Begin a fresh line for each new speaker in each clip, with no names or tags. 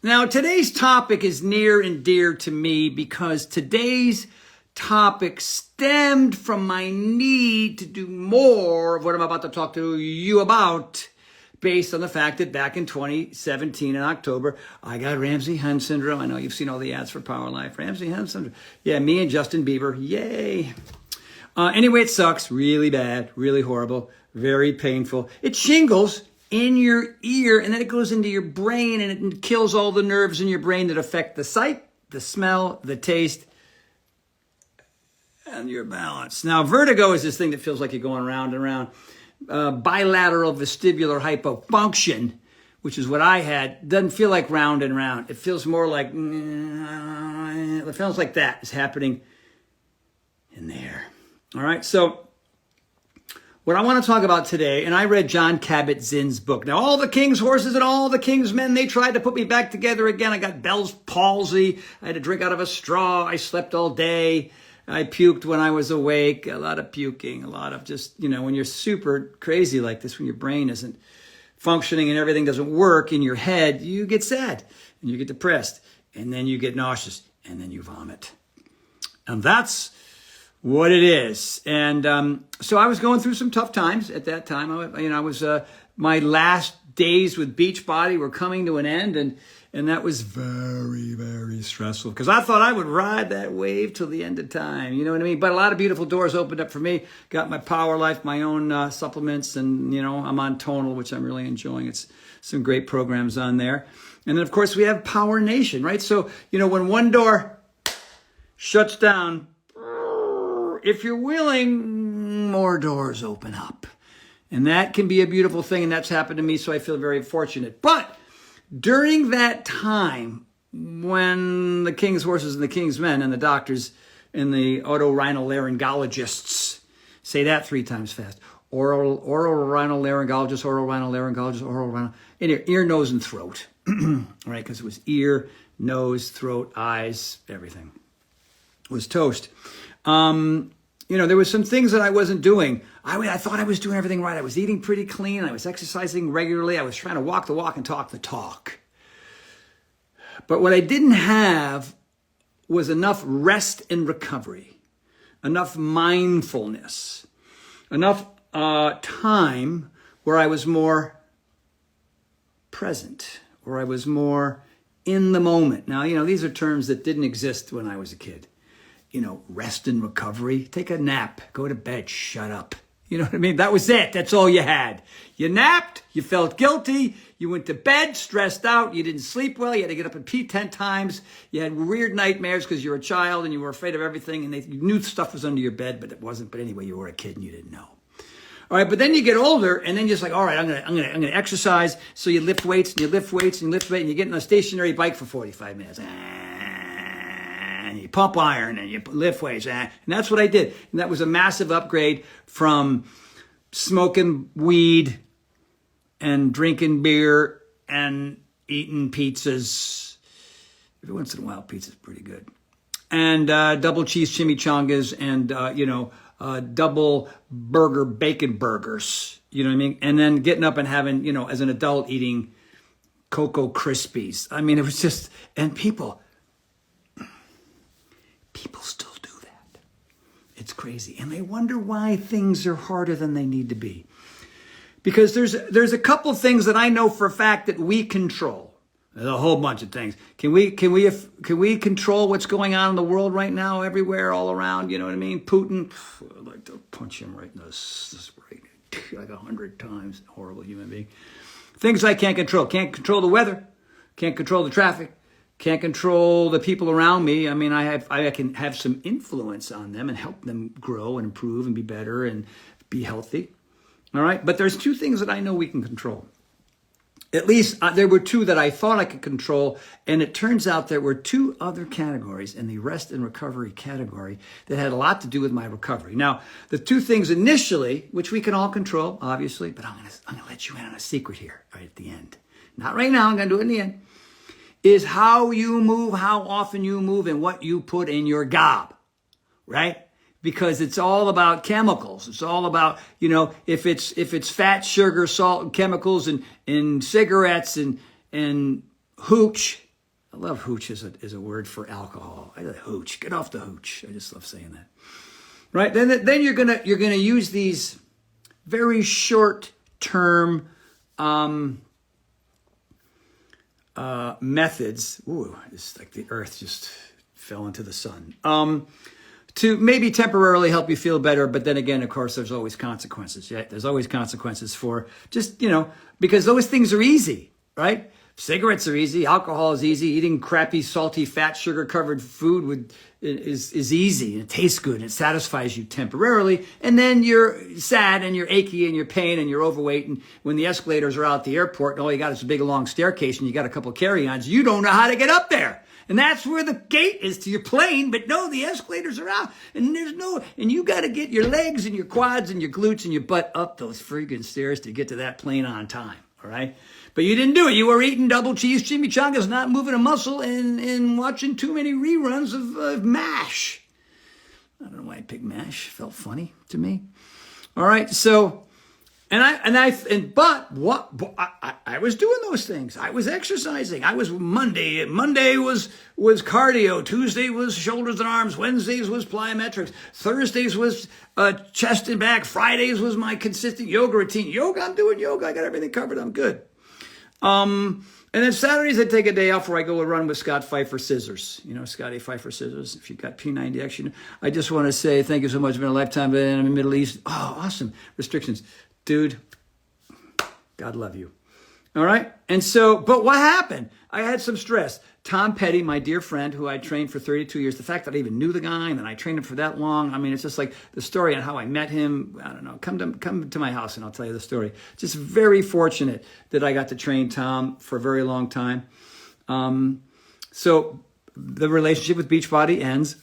Now, today's topic is near and dear to me because today's topic stemmed from my need to do more of what I'm about to talk to you about, based on the fact that back in 2017 in October, I got Ramsay-Hunt syndrome. I know you've seen all the ads for Power Life. Ramsay-Hunt syndrome. Yeah, me and Justin Bieber. Yay. Anyway, it sucks. Really bad. Really horrible. Very painful. It shingles in your ear, and then it goes into your brain, and it kills all the nerves in your brain that affect the sight, the smell, the taste, and your balance. Now, vertigo is this thing that feels like you're going round and round. Bilateral vestibular hypofunction, which is what I had, doesn't feel like round and round. It feels more like, it feels like that is happening in there. All right, so what I want to talk about today, and I read Jon Kabat-Zinn's book. Now, all the king's horses and all the king's men, they tried to put me back together again. I got Bell's palsy. I had to drink out of a straw. I slept all day. I puked when I was awake. A lot of puking, a lot of just, when you're super crazy like this, when your brain isn't functioning and everything doesn't work in your head, you get sad and you get depressed and then you get nauseous and then you vomit. And that's what it is. And so I was going through some tough times at that time. I was my last days with Beachbody were coming to an end, and that was very, very stressful because I thought I would ride that wave till the end of time. You know what I mean? But a lot of beautiful doors opened up for me. Got my Power Life, my own supplements, and I'm on Tonal, which I'm really enjoying. It's some great programs on there. And then of course we have Power Nation, right? So when one door shuts down, if you're willing, more doors open up. And that can be a beautiful thing, and that's happened to me, so I feel very fortunate. But during that time, when the king's horses and the king's men and the doctors and the otorhinolaryngologists, say that 3 times fast, otorhinolaryngologist, in your ear, nose, and throat, right? Because it was ear, nose, throat, eyes, everything was toast. There was some things that I wasn't doing. I thought I was doing everything right. I was eating pretty clean. I was exercising regularly. I was trying to walk the walk and talk the talk. But what I didn't have was enough rest and recovery, enough mindfulness, enough time where I was more present, where I was more in the moment. Now, these are terms that didn't exist when I was a kid. Rest and recovery, take a nap, go to bed, shut up. You know what I mean? That was it. That's all you had. You napped, you felt guilty, you went to bed, stressed out, you didn't sleep well, you had to get up and pee 10 times, you had weird nightmares because you were a child and you were afraid of everything, and you knew stuff was under your bed, but it wasn't. But anyway, you were a kid and you didn't know. All right, but then you get older, and then you're just like, all right, I'm gonna exercise. So you lift weights and you lift weights and you lift weights, and you get on a stationary bike for 45 minutes. And you pump iron and you lift weights. And that's what I did. And that was a massive upgrade from smoking weed and drinking beer and eating pizzas. Every once in a while, pizza's pretty good. And double cheese chimichangas and, double burger bacon burgers. You know what I mean? And then getting up and having, as an adult, eating Cocoa Krispies. I mean, it was just, and people still do that. It's crazy. And they wonder why things are harder than they need to be. Because there's a couple of things that I know for a fact that we control. There's a whole bunch of things. Can we control what's going on in the world right now, everywhere, all around? You know what I mean? Putin, I'd like to punch him right in this brain like 100 times. Horrible human being. Things I can't control. Can't control the weather. Can't control the traffic. Can't control the people around me. I mean, I can have some influence on them and help them grow and improve and be better and be healthy. All right. But there's 2 things that I know we can control. At least there were 2 that I thought I could control. And it turns out there were 2 other categories in the rest and recovery category that had a lot to do with my recovery. Now, the 2 things initially, which we can all control, obviously, but I'm going to let you in on a secret here right at the end. Not right now. I'm going to do it in the end. Is how you move, how often you move, and what you put in your gob, right? Because it's all about chemicals. It's all about, if it's fat, sugar, salt, and chemicals, and cigarettes and hooch, love hooch as a word for alcohol. I love hooch. Get off the hooch. I just love saying that. Right? Then you're gonna use these very short term methods. Ooh, it's like the earth just fell into the sun. To maybe temporarily help you feel better, but then again, of course, there's always consequences. Yeah, there's always consequences for just, because those things are easy, right? Cigarettes are easy, alcohol is easy, eating crappy, salty, fat, sugar-covered food is easy, and it tastes good, and it satisfies you temporarily, and then you're sad, and you're achy, and you're pain, and you're overweight, and when the escalators are out at the airport, and all you got is a big long staircase, and you got a couple carry-ons, you don't know how to get up there. And that's where the gate is to your plane, but no, the escalators are out, and and you got to get your legs and your quads and your glutes and your butt up those freaking stairs to get to that plane on time, all right? But you didn't do it. You were eating double cheese chimichangas, not moving a muscle, and watching too many reruns of MASH. I don't know why I picked MASH. It felt funny to me. All right, so... But I was doing those things. I was exercising. I was Monday was cardio. Tuesday was shoulders and arms. Wednesdays was plyometrics. Thursdays was chest and back. Fridays was my consistent yoga routine. I'm doing yoga. I got everything covered. I'm good. And then Saturdays I take a day off where I go and run with Scott Pfeiffer Scissors. Scotty Pfeiffer Scissors. If you've got P90X, I just want to say thank you so much. It's been a lifetime in the Middle East. Oh, awesome. Restrictions. Dude, God love you. All right? And so, but what happened? I had some stress. Tom Petty, my dear friend, who I trained for 32 years, the fact that I even knew the guy and then I trained him for that long, I mean, it's just like the story on how I met him. I don't know. Come to my house and I'll tell you the story. Just very fortunate that I got to train Tom for a very long time. So the relationship with Beachbody ends.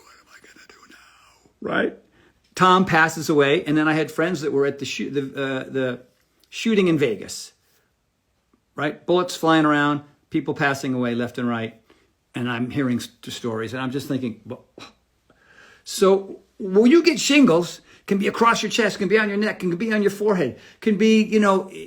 What am I going to do now? Right? Tom passes away, and then I had friends that were at the shooting in Vegas, right? Bullets flying around, people passing away left and right, and I'm hearing stories, and I'm just thinking, so when you get shingles, can be across your chest, can be on your neck, can be on your forehead, can be,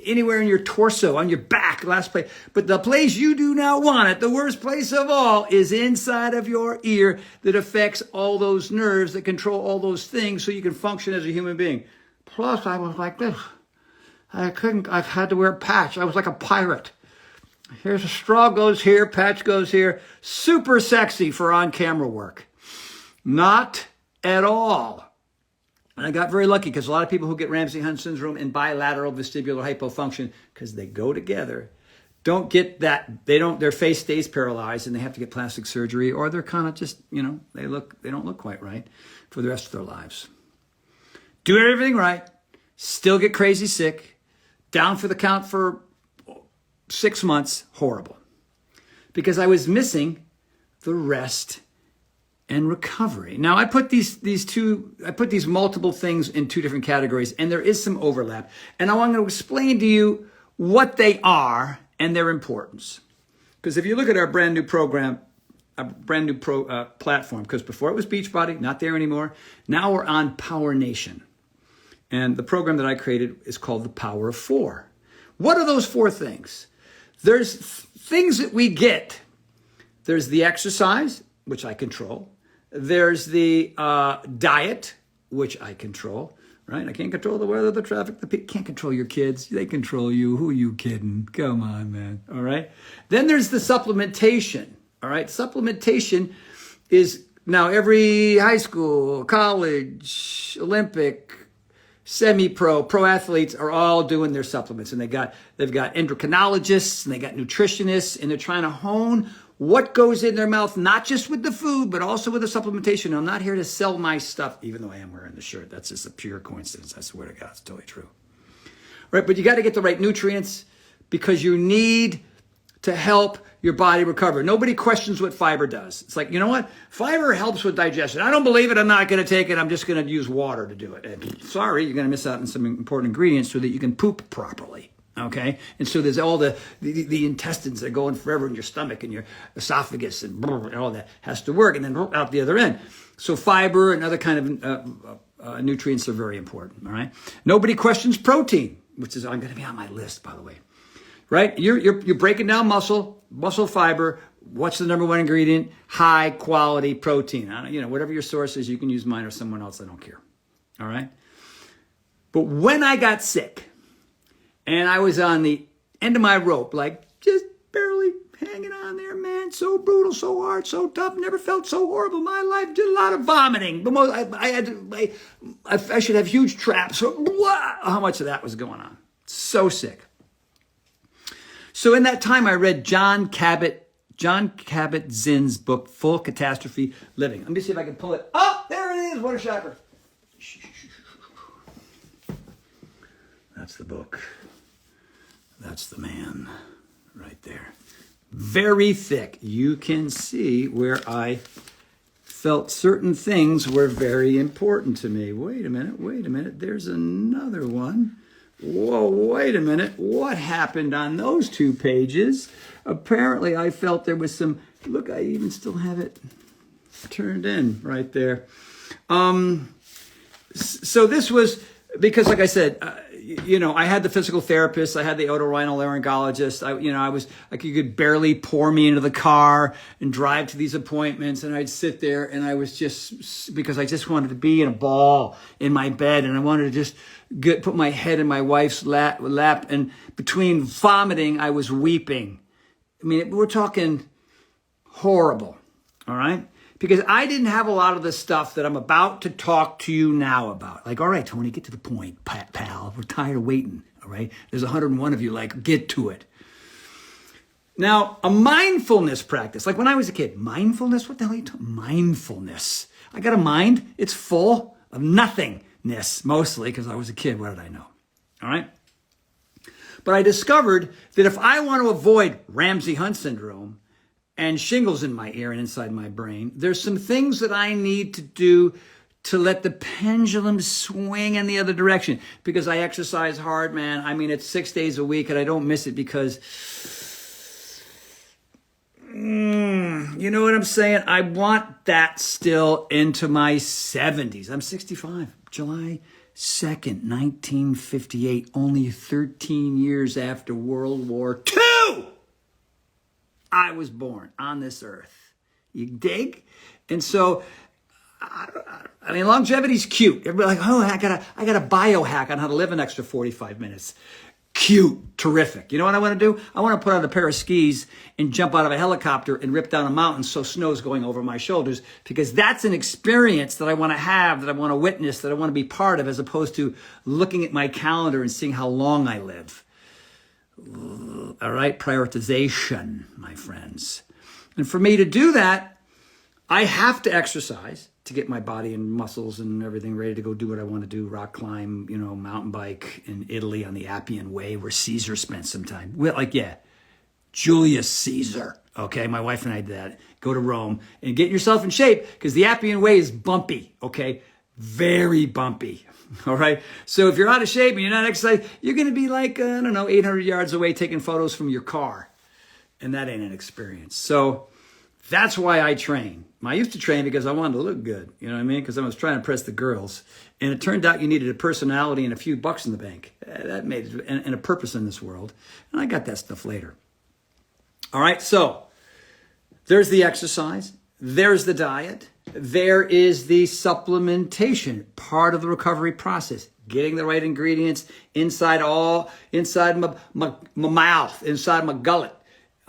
anywhere in your torso, on your back, last place. But the place you do not want it, the worst place of all, is inside of your ear that affects all those nerves that control all those things so you can function as a human being. Plus, I was like this. I've had to wear a patch. I was like a pirate. Here's a straw goes here, patch goes here. Super sexy for on-camera work. Not at all. And I got very lucky because a lot of people who get Ramsay-Hunt syndrome and bilateral vestibular hypofunction, because they go together, don't get that. Their face stays paralyzed and they have to get plastic surgery, or they're kind of just, they don't look quite right for the rest of their lives. Do everything right, still get crazy sick, down for the count for 6 months, horrible. Because I was missing the rest and recovery. Now I put these multiple things in two different categories, and there is some overlap. And I want to explain to you what they are and their importance. Because if you look at our brand new program, a brand new platform, because before it was Beachbody, not there anymore. Now we're on Power Nation. And the program that I created is called The Power of Four. What are those four things? There's things that we get. There's the exercise, which I control. There's the diet, which I control, right? I can't control the weather, the traffic, can't control your kids. They control you. Who are you kidding? Come on, man. All right. Then there's the supplementation. All right. Supplementation is now every high school, college, Olympic, semi-pro, pro athletes are all doing their supplements, and they've got endocrinologists and they got nutritionists, and they're trying to hone what goes in their mouth, not just with the food, but also with the supplementation. I'm not here to sell my stuff, even though I am wearing the shirt. That's just a pure coincidence. I swear to God, it's totally true. Right? But you got to get the right nutrients because you need to help your body recover. Nobody questions what fiber does. It's like, you know what? Fiber helps with digestion. I don't believe it. I'm not going to take it. I'm just going to use water to do it. And sorry, you're going to miss out on some important ingredients so that you can poop properly. Okay, and so there's all the intestines that are going forever in your stomach and your esophagus and all that has to work, and then out the other end. So fiber and other kind of nutrients are very important. All right. Nobody questions protein, which is I'm going to be on my list, by the way. right? You're breaking down muscle fiber. What's the number one ingredient? High quality protein. Whatever your source is, you can use mine or someone else. I don't care. All right. But when I got sick and I was on the end of my rope, like just barely hanging on there, man, so brutal, so hard, so tough, never felt so horrible in my life, did a lot of vomiting. The most, I should have huge traps. How much of that was going on? So sick. So in that time, I read John Kabat-Zinn's book, Full Catastrophe Living. Let me see if I can pull it. Oh, there it is. What a shocker. That's the book. That's the man right there. Very thick. You can see where I felt certain things were very important to me. Wait a minute. There's another one. Whoa, wait a minute. What happened on those 2 pages? Apparently, I felt there was some... Look, I even still have it turned in right there. So this was... Because, like I said... I had the physical therapist, I had the otorhinolaryngologist. I could barely pour me into the car and drive to these appointments, and I'd sit there, and I was just, because I just wanted to be in a ball in my bed, and I wanted to just put my head in my wife's lap, and between vomiting, I was weeping. I mean, we're talking horrible, all right? Because I didn't have a lot of the stuff that I'm about to talk to you now about. Like, all right, Tony, get to the point, pal. We're tired of waiting, all right? There's 101 of you, like, get to it. Now, a mindfulness practice, like when I was a kid, mindfulness, what the hell are you talking? Mindfulness. I got a mind, it's full of nothingness, mostly, because I was a kid, what did I know? All right? But I discovered that if I want to avoid Ramsay Hunt syndrome, and shingles in my ear and inside my brain, there's some things that I need to do to let the pendulum swing in the other direction. Because I exercise hard, man. I mean, it's 6 days a week, and I don't miss it because, you know what I'm saying? I want that still into my 70s. I'm 65, July 2nd, 1958, only 13 years after World War II. I was born on this earth. You dig? And so, I mean, longevity's cute. Everybody's like, oh, I got a biohack on how to live an extra 45 minutes. Cute, terrific. You know what I want to do? I want to put on a pair of skis and jump out of a helicopter and rip down a mountain so snow's going over my shoulders, because that's an experience that I want to have, that I want to witness, that I want to be part of, as opposed to looking at my calendar and seeing how long I live. All right, prioritization, my friends. And for me to do that, I have to exercise to get my body and muscles and everything ready to go do what I want to do, rock climb, mountain bike in Italy on the Appian Way where Caesar spent some time. Julius Caesar. Okay, my wife and I did that. Go to Rome and get yourself in shape, because the Appian Way is bumpy, okay? Very bumpy. All right. So if you're out of shape and you're not exercising, you're going to be like, 800 yards away taking photos from your car. And that ain't an experience. So that's why I train. I used to train because I wanted to look good. You know what I mean? Because I was trying to impress the girls. And it turned out you needed a personality and a few bucks in the bank. That made it, and a purpose in this world. And I got that stuff later. All right. So there's the exercise. There's the diet. There is the supplementation, part of the recovery process. Getting the right ingredients inside my mouth, inside my gullet.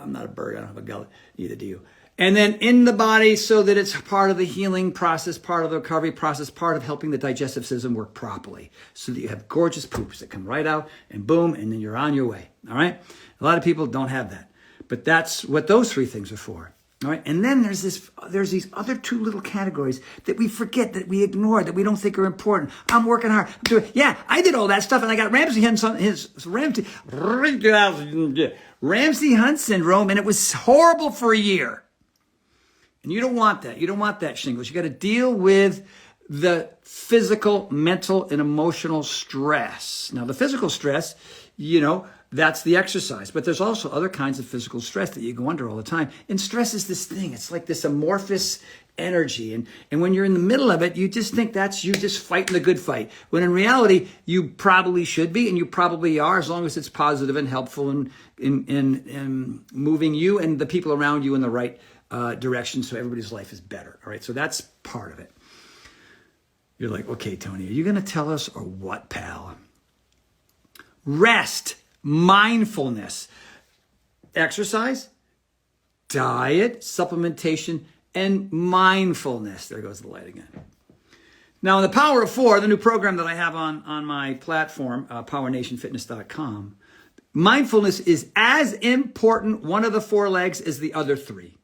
I'm not a bird, I don't have a gullet, neither do you. And then in the body, so that it's part of the healing process, part of the recovery process, part of helping the digestive system work properly. So that you have gorgeous poops that come right out and boom, and then you're on your way. All right? A lot of people don't have that. But that's what those 3 things are for. All right, and then there's these other 2 little categories that we forget, that we ignore, that we don't think are important. I'm working hard. I did all that stuff, and I got Ramsay Hunt syndrome, and it was horrible for a year. And you don't want that. You don't want that, shingles. You got to deal with the physical, mental, and emotional stress. Now, the physical stress, That's the exercise. But there's also other kinds of physical stress that you go under all the time. And stress is this thing. It's like this amorphous energy. And when you're in the middle of it, you just think that's you just fighting the good fight. When in reality, you probably should be, and you probably are, as long as it's positive and helpful and in moving you and the people around you in the right direction so everybody's life is better. All right, so that's part of it. You're like, okay, Tony, are you going to tell us or what, pal? Rest, mindfulness, exercise, diet, supplementation, and mindfulness. There goes the light again. Now, in the Power of Four, the new program that I have on my platform, powernationfitness.com, mindfulness is as important, one of the four legs, as the other three.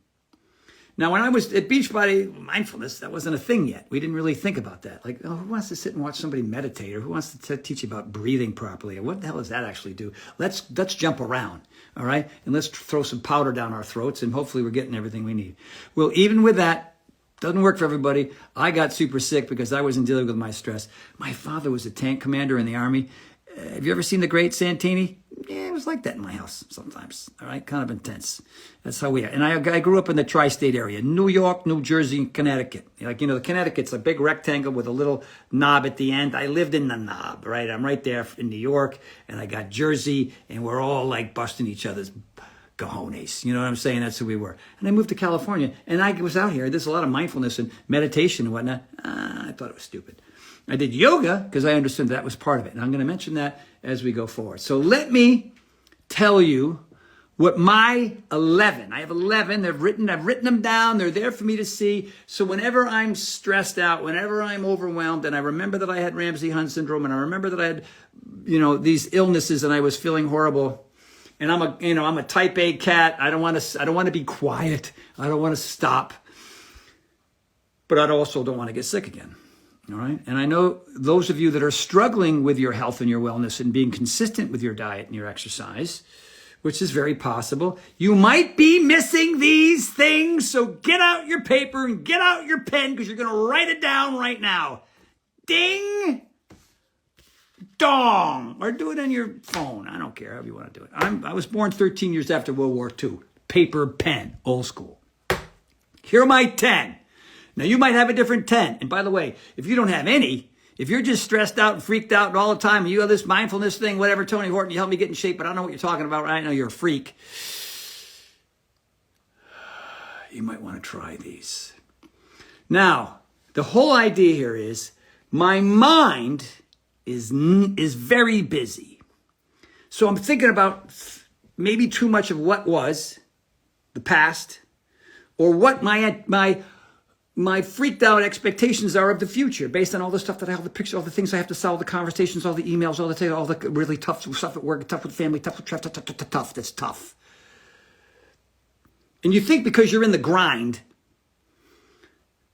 Now, when I was at Beachbody, mindfulness, that wasn't a thing yet. We didn't really think about that. Like, oh, who wants to sit and watch somebody meditate? Or who wants to teach you about breathing properly? Or what the hell does that actually do? Let's jump around, all right? And let's throw some powder down our throats, and hopefully we're getting everything we need. Well, even with that, doesn't work for everybody. I got super sick because I wasn't dealing with my stress. My father was a tank commander in the Army. Have you ever seen The Great Santini? Yeah, it was like that in my house sometimes, all right? Kind of intense. That's how we are. And I grew up in the tri-state area, New York, New Jersey, and Connecticut. Like, the Connecticut's a big rectangle with a little knob at the end. I lived in the knob, right? I'm right there in New York, and I got Jersey, and we're all like busting each other's cojones. You know what I'm saying? That's who we were. And I moved to California, and I was out here. There's a lot of mindfulness and meditation and whatnot. I thought it was stupid. I did yoga because I understood that was part of it. And I'm going to mention that as we go forward. So let me tell you what my 11, I have 11, I've written them down. They're there for me to see. So whenever I'm stressed out, whenever I'm overwhelmed, and I remember that I had Ramsay-Hunt syndrome, and I remember that I had, these illnesses, and I was feeling horrible. And I'm a type A cat. I don't want to be quiet. I don't want to stop. But I also don't want to get sick again. All right. And I know those of you that are struggling with your health and your wellness and being consistent with your diet and your exercise, which is very possible, you might be missing these things. So get out your paper and get out your pen, because you're going to write it down right now. Ding, dong, or do it on your phone. I don't care, however you want to do it. I was born 13 years after World War II. Paper, pen, old school. Here are my 10. Now, you might have a different 10. And by the way, if you don't have any, if you're just stressed out and freaked out all the time, and you have this mindfulness thing, whatever, Tony Horton, you help me get in shape, but I don't know what you're talking about. I know you're a freak. You might want to try these. Now, the whole idea here is my mind is very busy. So I'm thinking about maybe too much of what was, the past, or what my freaked out expectations are of the future based on all the stuff that I have, the picture, all the things I have to solve, the conversations, all the emails, all the really tough stuff at work, tough with family, tough with tough. That's tough. And you think because you're in the grind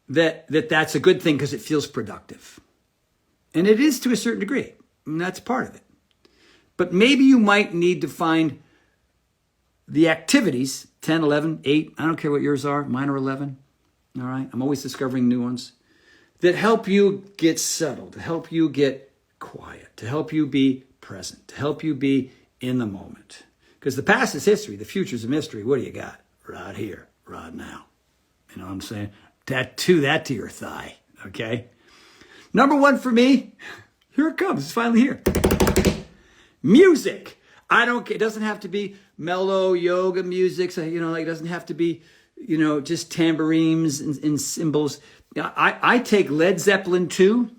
that's a good thing because it feels productive. And it is to a certain degree. And that's part of it. But maybe you might need to find the activities, 10, 11, 8, I don't care what yours are, mine are 11. All right, I'm always discovering new ones that help you get settled, to help you get quiet, to help you be present, to help you be in the moment. Because the past is history, the future is a mystery. What do you got? Right here, right now. You know what I'm saying? Tattoo that to your thigh, okay? Number one for me, here it comes, it's finally here. Music. I don't care, it doesn't have to be mellow yoga music, so, it doesn't have to be just tambourines and cymbals. I take Led Zeppelin 2,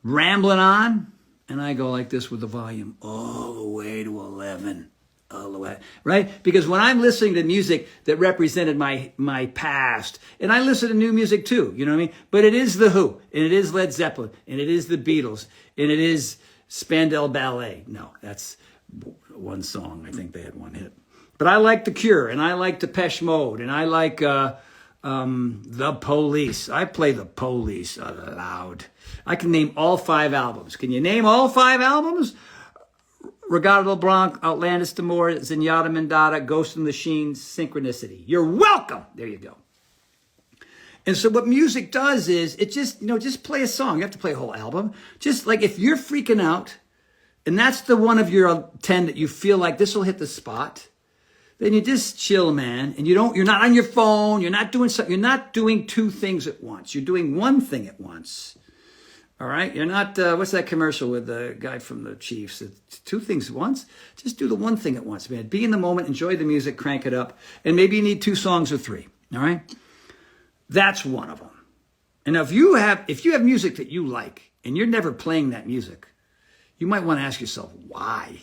Rambling On, and I go like this with the volume all the way to 11, all the way, right? Because when I'm listening to music that represented my past, and I listen to new music too, you know what I mean? But it is The Who, and it is Led Zeppelin, and it is the Beatles, and it is Spandau Ballet. No, that's one song. I think they had one hit. But I like The Cure, and I like Depeche Mode, and I like The Police. I play The Police loud. I can name all 5 albums. Can you name all 5 albums? Regatta LeBlanc, Outlandish D'Amour, Zenyatta Mandata, Ghost in the Machine, Synchronicity. You're welcome. There you go. And so what music does is it just play a song. You have to play a whole album. Just like if you're freaking out and that's the one of your 10 that you feel like this will hit the spot, then you just chill, man. And you're not on your phone. You're not doing something. You're not doing two things at once. You're doing one thing at once. All right. You're not, what's that commercial with the guy from the Chiefs? It's two things at once. Just do the one thing at once, man. Be in the moment, enjoy the music, crank it up. And maybe you need 2 songs or 3. All right. That's one of them. And now if you have music that you like and you're never playing that music, you might want to ask yourself, why?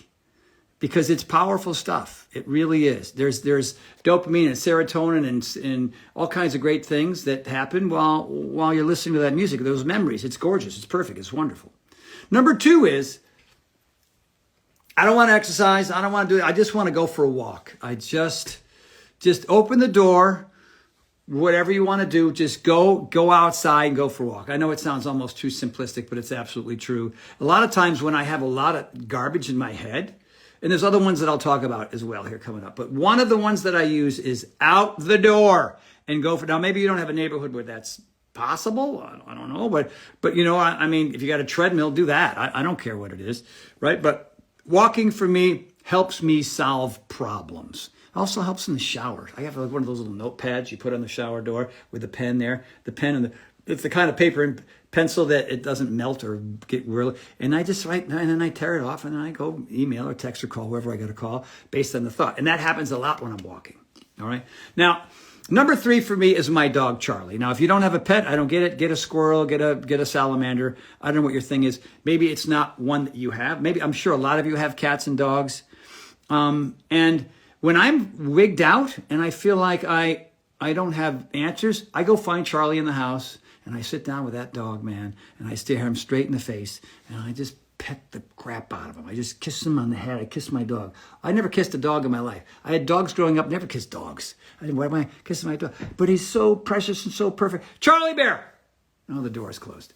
Because it's powerful stuff. It really is. There's dopamine and serotonin and all kinds of great things that happen while you're listening to that music, those memories. It's gorgeous. It's perfect. It's wonderful. Number 2 is, I don't want to exercise. I don't want to do it. I just want to go for a walk. I just open the door. Whatever you want to do, just go outside and go for a walk. I know it sounds almost too simplistic, but it's absolutely true. A lot of times when I have a lot of garbage in my head, and there's other ones that I'll talk about as well here coming up, but one of the ones that I use is out the door and go for, now maybe you don't have a neighborhood where that's possible. I don't know, but I mean, if you got a treadmill, do that. I don't care what it is, right? But walking for me helps me solve problems. Also helps in the shower. I have like one of those little notepads you put on the shower door with a pen there. The pen and it's the kind of paper and pencil that it doesn't melt or get really. And I just write, and then I tear it off, and then I go email or text or call whoever I got to call based on the thought. And that happens a lot when I'm walking. All right. Now, number 3 for me is my dog Charlie. Now, if you don't have a pet, I don't get it. Get a squirrel. Get a salamander. I don't know what your thing is. Maybe it's not one that you have. Maybe I'm sure a lot of you have cats and dogs. And when I'm wigged out and I feel like I don't have answers, I go find Charlie in the house and I sit down with that dog, man, and I stare him straight in the face and I just pet the crap out of him. I just kiss him on the head. I kiss my dog. I never kissed a dog in my life. I had dogs growing up, never kissed dogs. Why am I kissing my dog? But he's so precious and so perfect. Charlie Bear! Oh, the door is closed.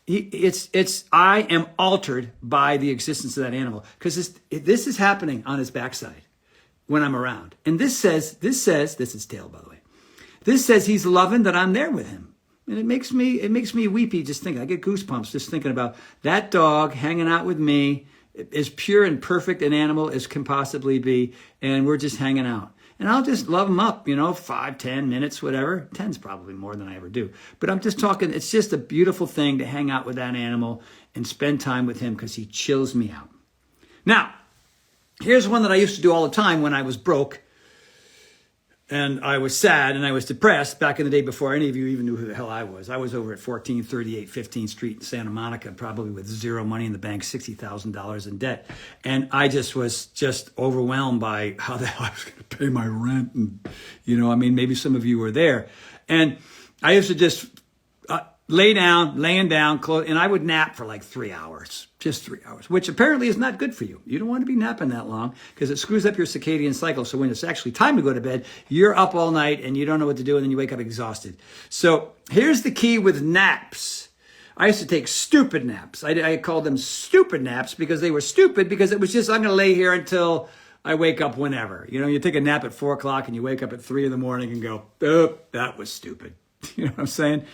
I am altered by the existence of that animal because this is happening on his backside when I'm around. And this is tail, by the way. This says he's loving that I'm there with him. And it makes me weepy just thinking. I get goosebumps just thinking about that dog hanging out with me, as pure and perfect an animal as can possibly be. And we're just hanging out. And I'll just love him up, 5, 10 minutes, whatever. 10's probably more than I ever do. But I'm just talking, it's just a beautiful thing to hang out with that animal and spend time with him because he chills me out. Now, here's one that I used to do all the time when I was broke and I was sad and I was depressed back in the day before any of you even knew who the hell I was. I was over at 1438 15th Street in Santa Monica, probably with zero money in the bank, $60,000 in debt. And I was overwhelmed by how the hell I was going to pay my rent. And, maybe some of you were there. And I used to just laying down, and I would nap for like 3 hours, just 3 hours, which apparently is not good for you. You don't want to be napping that long because it screws up your circadian cycle. So when it's actually time to go to bed, you're up all night and you don't know what to do, and then you wake up exhausted. So here's the key with naps. I used to take stupid naps. I called them stupid naps because they were stupid because it was just, I'm going to lay here until I wake up whenever. You take a nap at 4 o'clock and you wake up at 3 in the morning and go, oh, that was stupid. You know what I'm saying?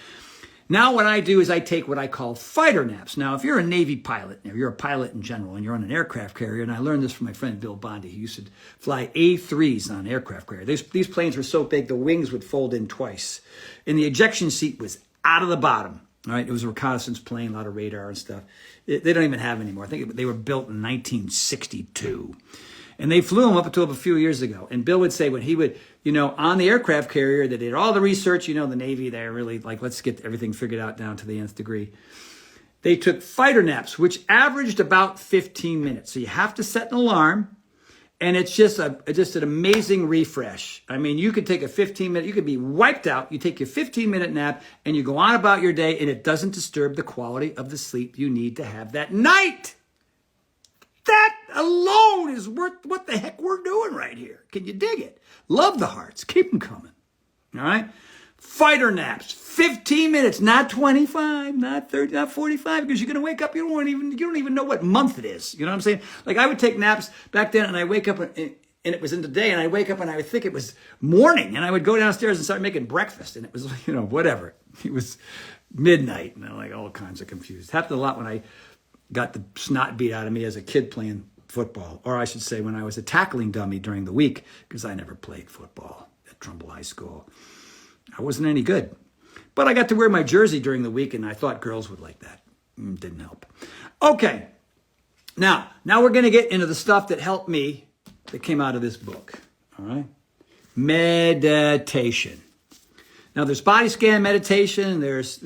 Now what I do is I take what I call fighter naps. Now, if you're a Navy pilot, if you're a pilot in general, and you're on an aircraft carrier, and I learned this from my friend Bill Bondi, he used to fly A3s on an aircraft carrier. These planes were so big, the wings would fold in twice. And the ejection seat was out of the bottom. All right, it was a reconnaissance plane, a lot of radar and stuff. They don't even have them anymore. I think they were built in 1962. And they flew them up until a few years ago. And Bill would say when he would, on the aircraft carrier, they did all the research, the Navy, they're really like, let's get everything figured out down to the nth degree. They took fighter naps, which averaged about 15 minutes. So you have to set an alarm. And it's just an amazing refresh. I mean, you could take a 15-minute, you could be wiped out. You take your 15-minute nap and you go on about your day, and it doesn't disturb the quality of the sleep you need to have that night. That alone is worth what the heck we're doing right here. Can you dig it? Love the hearts. Keep them coming. All right? Fighter naps. 15 minutes, not 25, not 30, not 45, because you're going to wake up. You don't even know what month it is. You know what I'm saying? Like I would take naps back then, and I wake up, and it was in the day, and I wake up, and I would think it was morning, and I would go downstairs and start making breakfast, and it was, whatever. It was midnight, and I'm like all kinds of confused. Happened a lot when I got the snot beat out of me as a kid playing football, or I should say when I was a tackling dummy during the week, because I never played football at Trumbull High School. I wasn't any good. But I got to wear my jersey during the week, and I thought girls would like that. Didn't help. Okay. Now we're going to get into the stuff that helped me that came out of this book. All right. Meditation. Now there's body scan meditation. There's,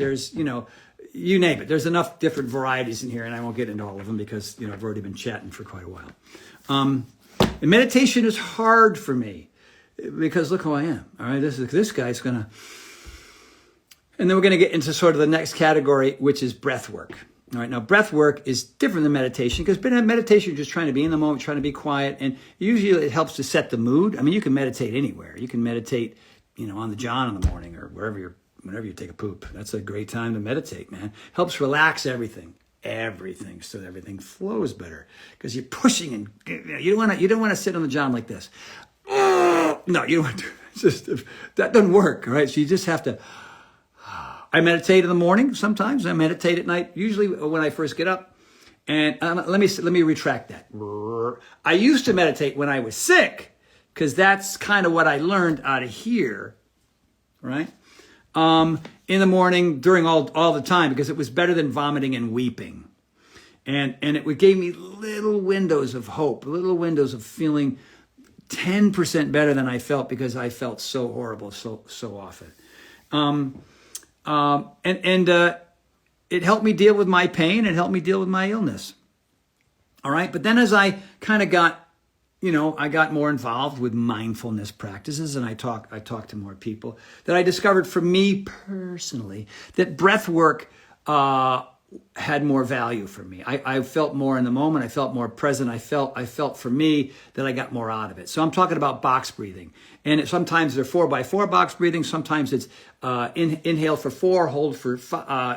you name it. There's enough different varieties in here, and I won't get into all of them because, I've already been chatting for quite a while. And meditation is hard for me because look who I am. All right. This guy's going to, and then we're going to get into sort of the next category, which is breath work. All right. Now, breath work is different than meditation because meditation, you're just trying to be in the moment, trying to be quiet. And usually it helps to set the mood. I mean, you can meditate anywhere. You can meditate, on the john in the morning or whenever you take a poop. That's a great time to meditate, man. Helps relax everything, so everything flows better because you're pushing and you don't want to sit on the john like this. No, you don't want to. It's just, that doesn't work. All right. So you just have to. I meditate in the morning. Sometimes I meditate at night. Usually when I first get up. And let me retract that. I used to meditate when I was sick because that's kind of what I learned out of here, right? In the morning, during all the time, because it was better than vomiting and weeping, and it gave me little windows of hope, little windows of feeling 10% better than I felt because I felt so horrible so often. It helped me deal with my pain. It helped me deal with my illness. All right. But then as I kind of got, I got more involved with mindfulness practices and I talked to more people that I discovered for me personally that breath work, had more value for me. I felt more in the moment. I felt more present. I felt for me that I got more out of it. So I'm talking about box breathing. And sometimes they're 4x4 box breathing. Sometimes it's inhale for 4, hold for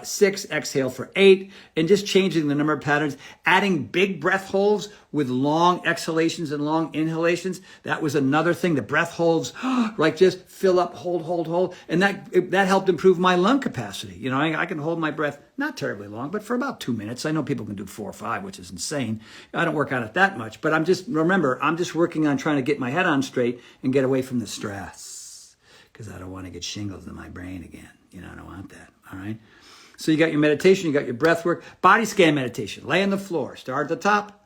6, exhale for 8, and just changing the number of patterns, adding big breath holds with long exhalations and long inhalations. That was another thing. The breath holds, like just fill up, hold. And that helped improve my lung capacity. I can hold my breath, not terribly long, but for about 2 minutes. I know people can do 4 or 5, which is insane. I don't work on it that much, but I'm just working on trying to get my head on straight and get away from the stress because I don't want to get shingles in my brain again. I don't want that. All right. So you got your meditation, you got your breath work, body scan meditation, lay on the floor, start at the top,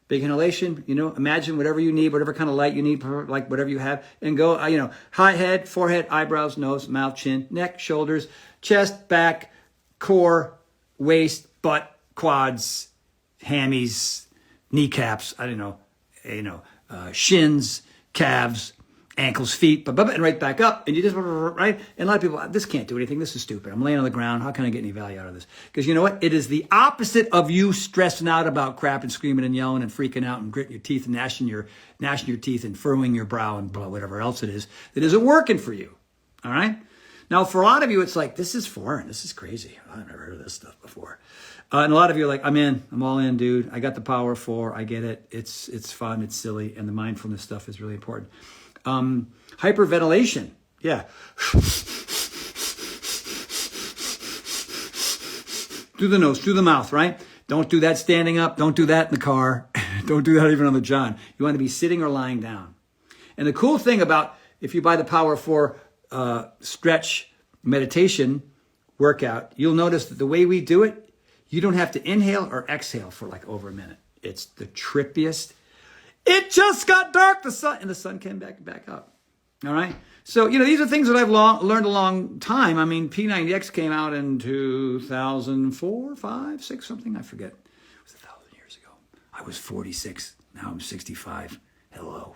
big inhalation, imagine whatever you need, whatever kind of light you need, like whatever you have, and go, high head, forehead, eyebrows, nose, mouth, chin, neck, shoulders, chest, back, core, waist, butt, quads, hammies, kneecaps, shins, calves, ankles, feet, and right back up. And you just, right? And a lot of people, this can't do anything. This is stupid. I'm laying on the ground. How can I get any value out of this? Because you know what? It is the opposite of you stressing out about crap and screaming and yelling and freaking out and gritting your teeth and gnashing your teeth and furrowing your brow and whatever else it is that isn't working for you. All right? Now, for a lot of you, it's like, this is foreign. This is crazy. I've never heard of this stuff before. And a lot of you are like, I'm in. I'm all in, dude. I got the power of 4. I get it. It's fun. It's silly. And the mindfulness stuff is really important. Hyperventilation. Yeah. Through the nose, through the mouth, right? Don't do that standing up. Don't do that in the car. Don't do that even on the john. You want to be sitting or lying down. And the cool thing about if you buy the Power of 4 stretch meditation workout, you'll notice that the way we do it, you don't have to inhale or exhale for like over a minute. It's the trippiest. It just got dark, the sun came back up. All right. So, these are things that I've learned a long time. I mean, P90X came out in 2004, 5, 6, something. I forget. It was 1,000 years ago. I was 46. Now I'm 65. Hello.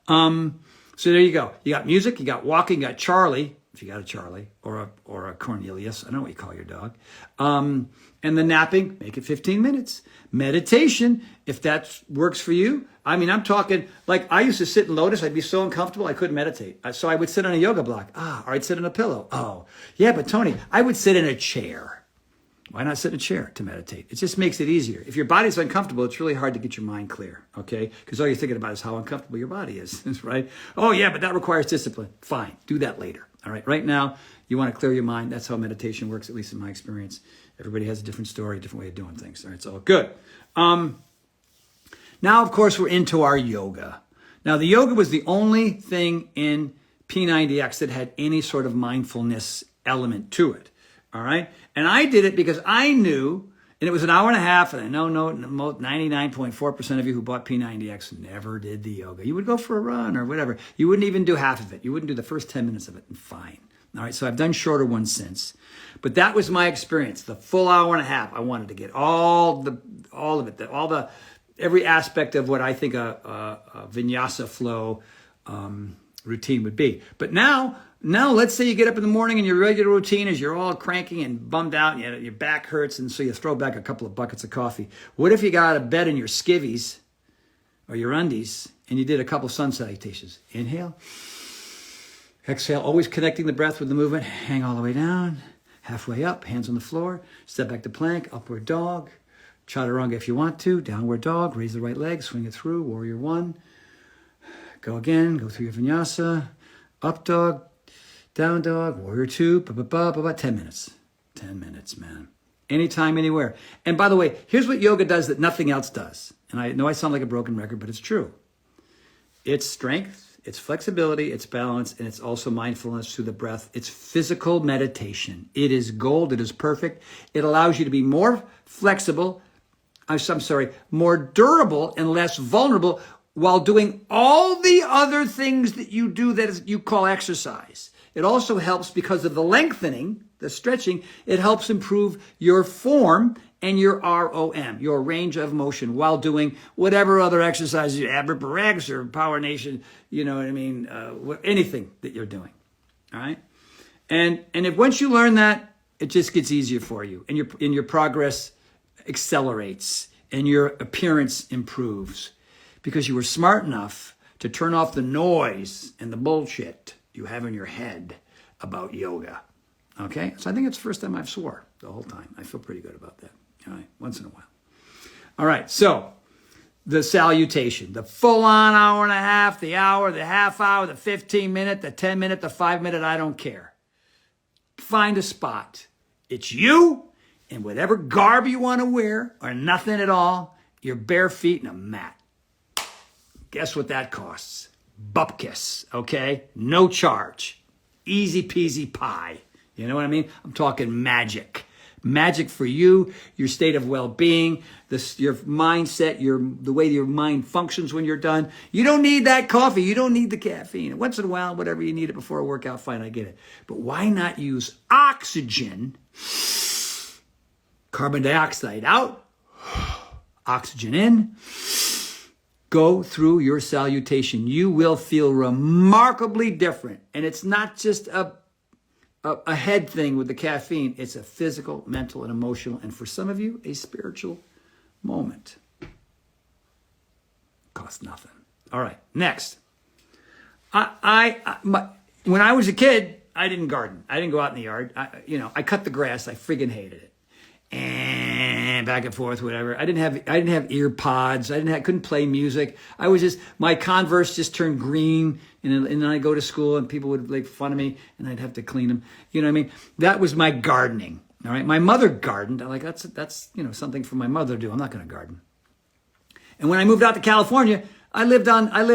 So there you go. You got music, you got walking, you got Charlie, if you got a Charlie, or a Cornelius. I don't know what you call your dog. And the napping, make it 15 minutes. Meditation, if that works for you. I mean, I'm talking, like I used to sit in lotus. I'd be so uncomfortable, I couldn't meditate. So I would sit on a yoga block. Or I'd sit on a pillow. Oh, yeah, but Tony, I would sit in a chair. Why not sit in a chair to meditate? It just makes it easier. If your body's uncomfortable, it's really hard to get your mind clear, okay? Because all you're thinking about is how uncomfortable your body is, right? Oh, yeah, but that requires discipline. Fine, do that later, all right? Right now, you want to clear your mind. That's how meditation works, at least in my experience. Everybody has a different story, a different way of doing things, all right? So good. Now, of course, we're into our yoga. Now, the yoga was the only thing in P90X that had any sort of mindfulness element to it. All right. And I did it because I knew, and it was an hour and a half, and I know 99.4% of you who bought P90X never did the yoga. You would go for a run or whatever. You wouldn't even do half of it. You wouldn't do the first 10 minutes of it, and fine. All right. So I've done shorter ones since. But that was my experience. The full hour and a half. I wanted to get all of it, every aspect of what I think a vinyasa flow routine would be. But now let's say you get up in the morning and your regular routine is you're all cranky and bummed out and your back hurts, and so you throw back a couple of buckets of coffee. What if you got out of bed in your skivvies or your undies and you did a couple sun salutations? Inhale, exhale, always connecting the breath with the movement. Hang all the way down, halfway up, hands on the floor, step back to plank, upward dog, chaturanga if you want to, downward dog, raise the right leg, swing it through, warrior one. Go again, go through your vinyasa, up dog, down dog, warrior two, 10 minutes. 10 minutes, man. Anytime, anywhere. And by the way, here's what yoga does that nothing else does. And I know I sound like a broken record, but it's true. It's strength, it's flexibility, it's balance, and it's also mindfulness through the breath. It's physical meditation. It is gold. It is perfect. It allows you to be more flexible, more durable and less vulnerable while doing all the other things that you do that you call exercise. It also helps because of the lengthening, the stretching. It helps improve your form and your ROM, your range of motion, while doing whatever other exercises, ABRAPRX or Power Nation, you know what I mean, anything that you're doing, all right? And if once you learn that, it just gets easier for you, and your progress accelerates, and your appearance improves, because you were smart enough to turn off the noise and the bullshit you have in your head about yoga. Okay? So I think it's the first time I've swore the whole time. I feel pretty good about that. All right? Once in a while. All right. So the salutation, the full-on hour and a half, the hour, the half hour, the 15-minute, the 10-minute, the 5-minute, I don't care. Find a spot. It's you and whatever garb you want to wear, or nothing at all, your bare feet and a mat. Guess what that costs? Bupkis, okay? No charge. Easy peasy pie. You know what I mean? I'm talking magic. Magic for you, your state of well-being, your mindset, the way your mind functions when you're done. You don't need that coffee. You don't need the caffeine. Once in a while, whatever you need it before a workout, fine, I get it. But why not use oxygen, carbon dioxide out, oxygen in, go through your salutation. You will feel remarkably different. And it's not just a head thing with the caffeine. It's a physical, mental, and emotional, and for some of you, a spiritual moment. Costs nothing. All right, next. When I was a kid, I didn't garden. I didn't go out in the yard. I cut the grass. I friggin' hated it. And back and forth, whatever. I didn't have ear pods. Couldn't play music. My Converse just turned green, and then I'd go to school and people would make fun of me and I'd have to clean them. You know what I mean? That was my gardening. All right. My mother gardened. I'm like, that's something for my mother to do. I'm not going to garden. And when I moved out to California, I lived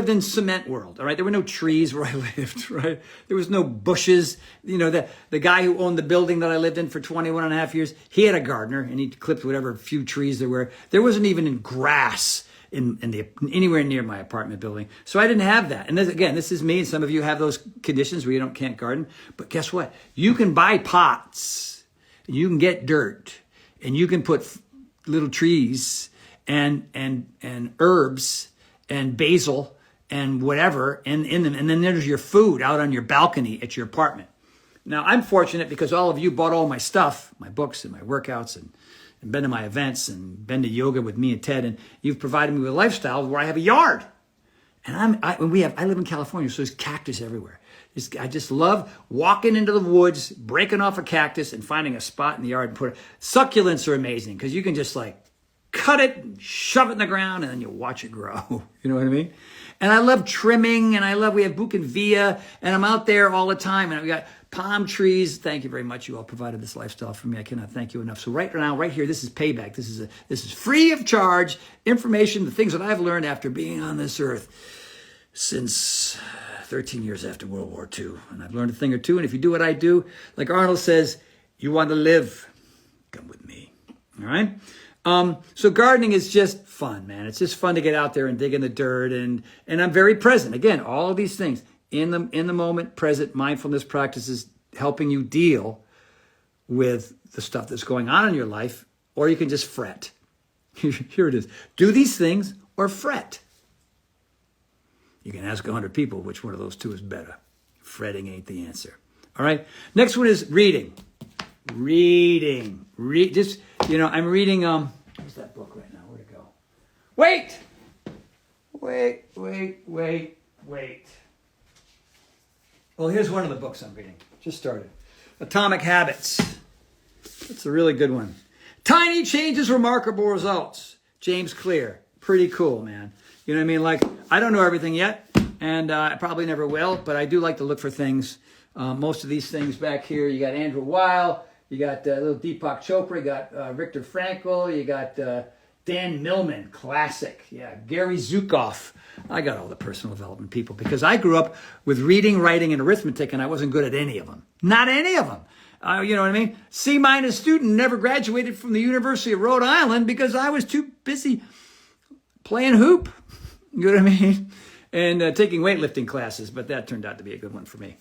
in cement world. All right. There were no trees where I lived, right? There was no bushes. The guy who owned the building that I lived in for 21 and a half years, he had a gardener and he clipped whatever few trees there were. There wasn't even grass anywhere near my apartment building. So I didn't have that. And this is me. And some of you have those conditions where you can't garden. But guess what? You can buy pots and you can get dirt and you can put little trees and herbs and basil and whatever in them. And then there's your food out on your balcony at your apartment. Now, I'm fortunate because all of you bought all my stuff, my books and my workouts and been to my events and been to yoga with me and Ted. And you've provided me with a lifestyle where I have a yard. And I live in California, so there's cactus everywhere. I just love walking into the woods, breaking off a cactus and finding a spot in the yard and put it. Succulents are amazing because you can just like cut it and shove it in the ground and then you watch it grow. You know what I mean? And I love trimming, and we have bougainvillea, and I'm out there all the time, and we got palm trees. Thank you very much. You all provided this lifestyle for me. I cannot thank you enough. So right now, right here, this is payback. This is free of charge information, the things that I've learned after being on this earth since 13 years after World War II. And I've learned a thing or two. And if you do what I do, like Arnold says, you want to live, come with me. All right? So gardening is just fun, man. It's just fun to get out there and dig in the dirt. And I'm very present. Again, all of these things in the moment, present mindfulness practices helping you deal with the stuff that's going on in your life, or you can just fret. Here it is. Do these things or fret. You can ask 100 people which one of those two is better. Fretting ain't the answer. All right. Next one is reading. I'm reading. Where's that book right now? Where'd it go? Wait. Well, here's one of the books I'm reading. Just started. Atomic Habits. That's a really good one. Tiny Changes, Remarkable Results. James Clear. Pretty cool, man. You know what I mean? Like, I don't know everything yet, and I probably never will, but I do like to look for things. Most of these things back here, you got Andrew Weil, you got little Deepak Chopra, you got Viktor Frankl, you got Dan Millman, classic. Yeah, Gary Zukav. I got all the personal development people because I grew up with reading, writing, and arithmetic, and I wasn't good at any of them. Not any of them. You know what I mean? C- student, never graduated from the University of Rhode Island because I was too busy playing hoop. You know what I mean? And taking weightlifting classes, but that turned out to be a good one for me.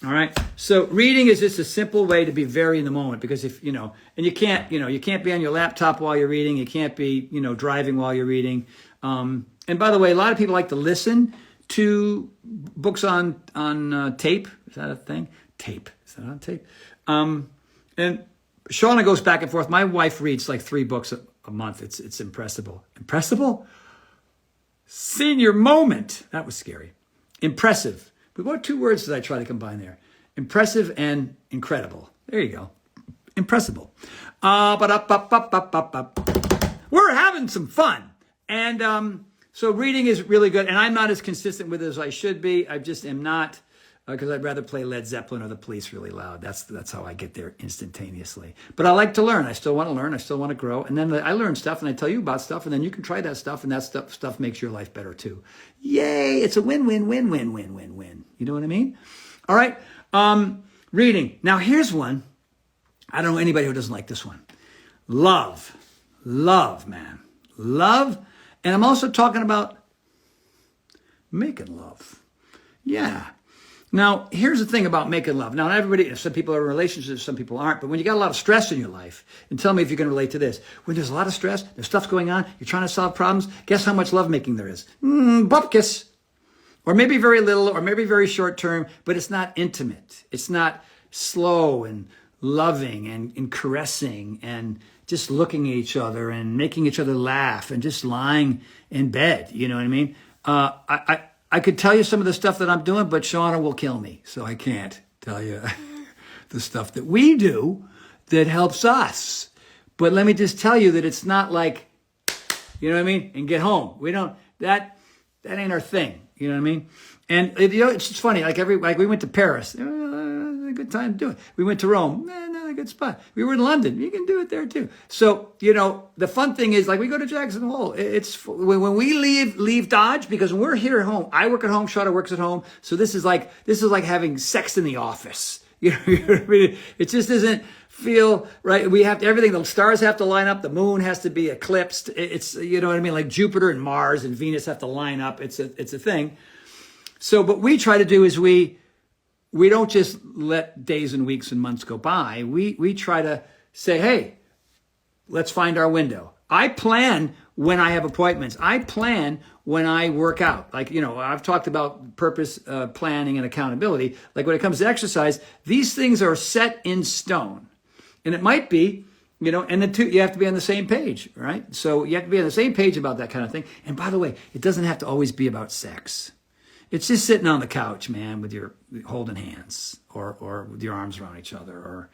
All right. So reading is just a simple way to be very in the moment because if, and you can't be on your laptop while you're reading. You can't be, driving while you're reading. And by the way, a lot of people like to listen to books on tape. Is that a thing? Tape. Is that on tape? And Shauna goes back and forth. My wife reads like 3 books a month. It's impressible. Impressible? Senior moment. That was scary. Impressive. But what 2 words did I try to combine there? Impressive and incredible. There you go. Impressible. We're having some fun. And so reading is really good. And I'm not as consistent with it as I should be. I just am not, because I'd rather play Led Zeppelin or the Police really loud. That's how I get there instantaneously. But I like to learn. I still want to learn. I still want to grow. And then I learn stuff and I tell you about stuff. And then you can try that stuff. And that stuff makes your life better too. Yay. It's a win-win-win-win-win-win-win. You know what I mean? All right. Reading. Now here's one. I don't know anybody who doesn't like this one. Love. Love, man. Love. And I'm also talking about making love. Yeah. Now, here's the thing about making love. Now, not everybody, some people are in relationships, some people aren't. But when you got a lot of stress in your life, and tell me if you can relate to this. When there's a lot of stress, there's stuff going on, you're trying to solve problems, guess how much lovemaking there is? Bupkis. Or maybe very little, or maybe very short term, but it's not intimate. It's not slow and loving and caressing and just looking at each other and making each other laugh and just lying in bed. You know what I mean? I could tell you some of the stuff that I'm doing, but Shauna will kill me. So I can't tell you the stuff that we do that helps us. But let me just tell you that it's not like, you know what I mean? And get home. We don't, that ain't our thing. You know what I mean? And it's just funny. Like we went to Paris. A good time to do it. We went to Rome. Another good spot. We were in London. You can do it there too. So, the fun thing is like we go to Jackson Hole. It's when we leave Dodge, because when we're here at home, I work at home, Shauna works at home. So this is like having sex in the office. You know what I mean? It just doesn't feel right. We have to, everything, the stars have to line up. The moon has to be eclipsed. It's, you know what I mean? Like Jupiter and Mars and Venus have to line up. It's a thing. So, what we try to do is we don't just let days and weeks and months go by. We try to say, hey, let's find our window. I plan when I have appointments. I plan when I work out. Like, I've talked about purpose, planning, and accountability. Like when it comes to exercise, these things are set in stone. And it might be, And the two, you have to be on the same page, right? So you have to be on the same page about that kind of thing. And by the way, it doesn't have to always be about sex. It's just sitting on the couch, man, with your holding hands or with your arms around each other or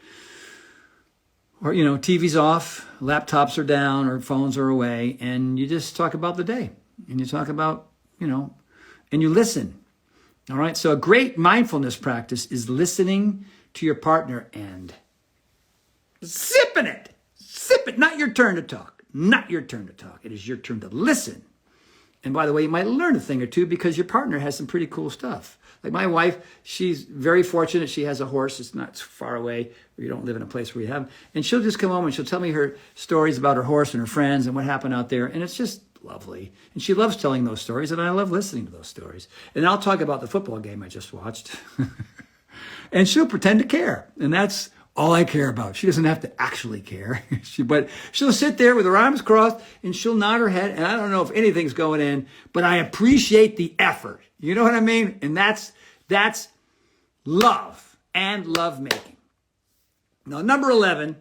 TV's off, laptops are down or phones are away, and you just talk about the day and you talk about, and you listen. All right. So a great mindfulness practice is listening to your partner and sipping it. Sip it. Not your turn to talk. Not your turn to talk. It is your turn to listen. And by the way, you might learn a thing or two because your partner has some pretty cool stuff. Like my wife, she's very fortunate. She has a horse. It's not far away. You don't live in a place where you have. And she'll just come home and she'll tell me her stories about her horse and her friends and what happened out there. And it's just lovely. And she loves telling those stories. And I love listening to those stories. And I'll talk about the football game I just watched. And she'll pretend to care. And that's all I care about. She doesn't have to actually care. But she'll sit there with her arms crossed and she'll nod her head. And I don't know if anything's going in, but I appreciate the effort. You know what I mean? And that's love and love making. Now, number 11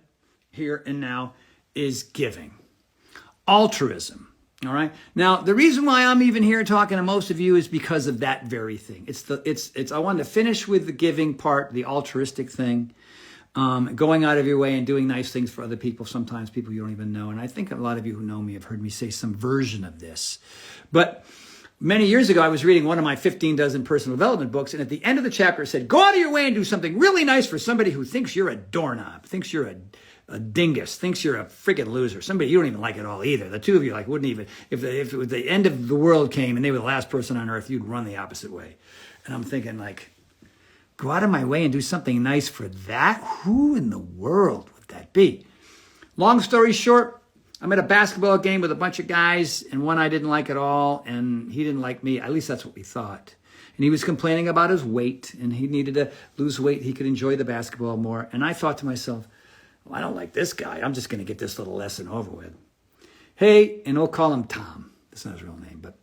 here and now is giving. Altruism. All right. Now, the reason why I'm even here talking to most of you is because of that very thing. I wanted to finish with the giving part, the altruistic thing. Going out of your way and doing nice things for other people, sometimes people you don't even know. And I think a lot of you who know me have heard me say some version of this. But many years ago, I was reading one of my 15 dozen personal development books. And at the end of the chapter, it said, go out of your way and do something really nice for somebody who thinks you're a doorknob, thinks you're a dingus, thinks you're a freaking loser, somebody you don't even like at all either. The two of you wouldn't even, if it was the end of the world came and they were the last person on earth, you'd run the opposite way. And I'm thinking go out of my way and do something nice for that? Who in the world would that be? Long story short, I'm at a basketball game with a bunch of guys, and one I didn't like at all, and he didn't like me. At least that's what we thought. And he was complaining about his weight, and he needed to lose weight. He could enjoy the basketball more. And I thought to myself, well, I don't like this guy. I'm just going to get this little lesson over with. Hey, and we'll call him Tom. That's not his real name, but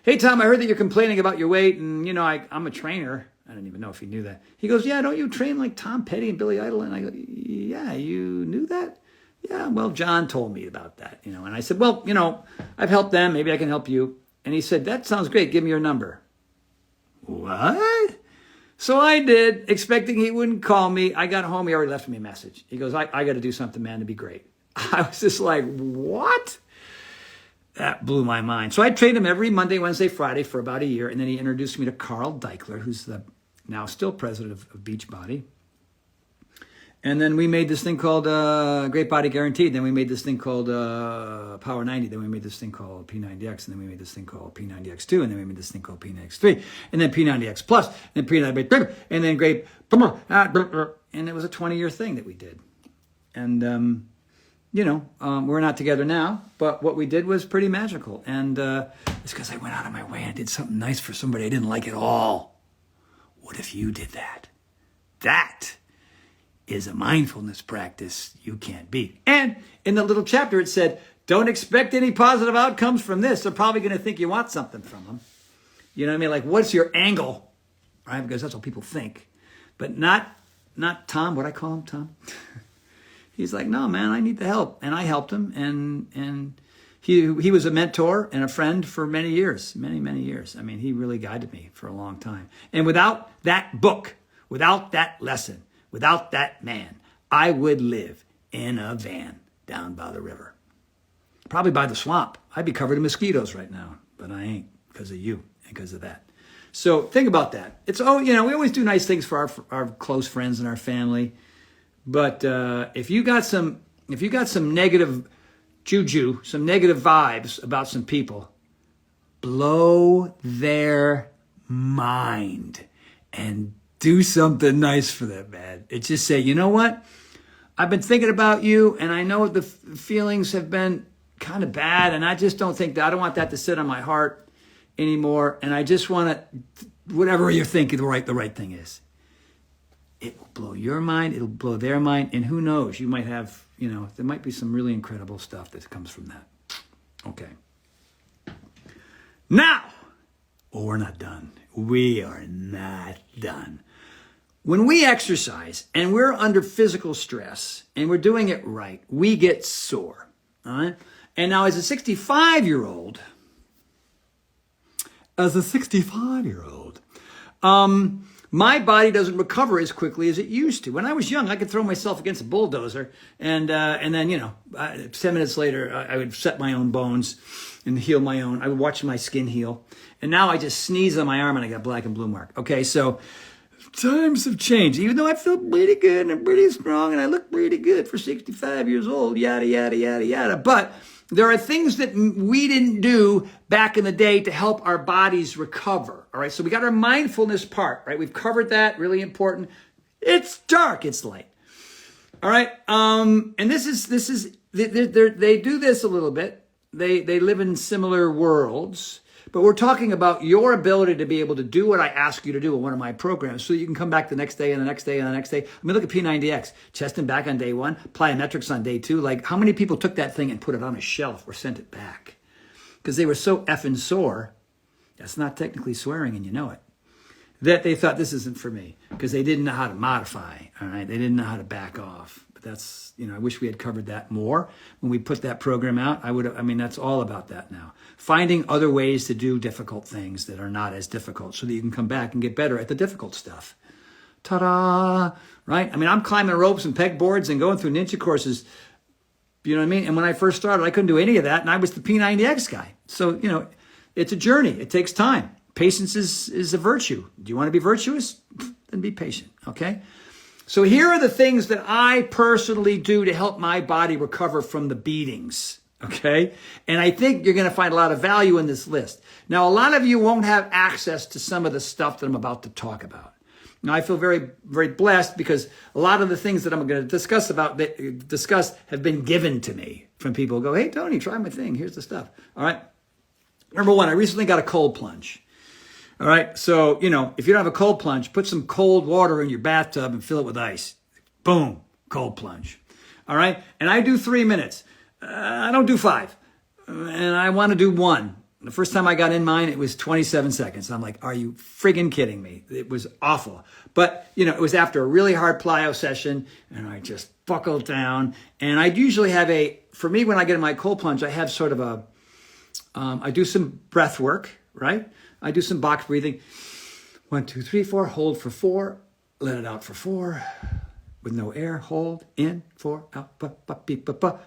hey, Tom, I heard that you're complaining about your weight, and, I'm a trainer. I didn't even know if he knew that. He goes, yeah, don't you train like Tom Petty and Billy Idol? And I go, yeah, you knew that? Yeah, well, John told me about that, And I said, well, I've helped them. Maybe I can help you. And he said, that sounds great. Give me your number. What? So I did, expecting he wouldn't call me. I got home. He already left me a message. He goes, I got to do something, man, to be great. I was just like, what? That blew my mind. So I trained him every Monday, Wednesday, Friday for about a year. And then he introduced me to Carl Deichler, who's the now still president of Beachbody. And then we made this thing called Great Body Guaranteed. Then we made this thing called Power 90. Then we made this thing called P90X. And then we made this thing called P90X2. And then we made this thing called P90X3. And then P90X Plus. And then P90X. And then Great. And it was a 20-year thing that we did. And, we're not together now. But what we did was pretty magical. And it's because I went out of my way and did something nice for somebody I didn't like at all. What if you did that? That is a mindfulness practice you can't beat. And in the little chapter, it said, don't expect any positive outcomes from this. They're probably going to think you want something from them. You know what I mean? Like, what's your angle? Right? Because that's what people think. But not Tom. What I call him, Tom? He's like, no, man, I need the help. And I helped him. And he was a mentor and a friend for many years, many years. I mean, he really guided me for a long time. And without that book, without that lesson, without that man, I would live in a van down by the river. Probably by the swamp. I'd be covered in mosquitoes right now, but I ain't because of you and because of that. So think about that. We always do nice things for our close friends and our family. But if you got some negative juju, some negative vibes about some people, blow their mind and do something nice for them, man. It's just say, you know what? I've been thinking about you, and I know the feelings have been kind of bad, and I just don't want that to sit on my heart anymore, and I just want to, whatever you're thinking the right thing is. It will blow your mind, it'll blow their mind, and who knows, you might have, there might be some really incredible stuff that comes from that. Okay. Now, we're not done. We are not done. When we exercise and we're under physical stress and we're doing it right, we get sore. All right. And now as a 65-year-old, my body doesn't recover as quickly as it used to. When I was young, I could throw myself against a bulldozer, and then 10 minutes later, I would set my own bones and heal my own. I would watch my skin heal, and now I just sneeze on my arm and I got a black and blue mark. Okay, so times have changed. Even though I feel pretty good and I'm pretty strong and I look pretty good for 65 years old, yada yada yada yada, but there are things that we didn't do back in the day to help our bodies recover. All right. So we got our mindfulness part, right? We've covered that. Really important. It's dark. It's light. All right. And they do this a little bit. They live in similar worlds, but we're talking about your ability to be able to do what I ask you to do in one of my programs so that you can come back the next day and the next day and the next day. I mean, look at P90X, chest and back on day 1, plyometrics on day 2. Like, how many people took that thing and put it on a shelf or sent it back? Because they were so effing sore, that's not technically swearing and you know it, that they thought this isn't for me because they didn't know how to modify, all right? They didn't know how to back off. But that's, I wish we had covered that more when we put that program out. That's all about that now. Finding other ways to do difficult things that are not as difficult so that you can come back and get better at the difficult stuff. Ta-da, right? I'm climbing ropes and pegboards and going through ninja courses, you know what I mean? And when I first started, I couldn't do any of that, and I was the P90X guy. So, it's a journey. It takes time. Patience is a virtue. Do you want to be virtuous? Then be patient, okay? So here are the things that I personally do to help my body recover from the beatings, okay? And I think you're going to find a lot of value in this list. Now, a lot of you won't have access to some of the stuff that I'm about to talk about. Now, I feel very, very blessed because a lot of the things that I'm going to discuss have been given to me from people who go, hey, Tony, try my thing. Here's the stuff. All right. Number 1, I recently got a cold plunge. All right. So, if you don't have a cold plunge, put some cold water in your bathtub and fill it with ice. Boom. Cold plunge. All right. And I do 3 minutes. I don't do 5. And I want to do 1. The first time I got in mine, it was 27 seconds. I'm like, are you friggin' kidding me? It was awful. But, it was after a really hard plyo session and I just buckled down. And I usually have for me, when I get in my cold plunge, I have sort of I do some breath work, right? I do some box breathing. 1, 2, 3, 4, hold for 4, let it out for 4, with no air, hold, in, 4, out,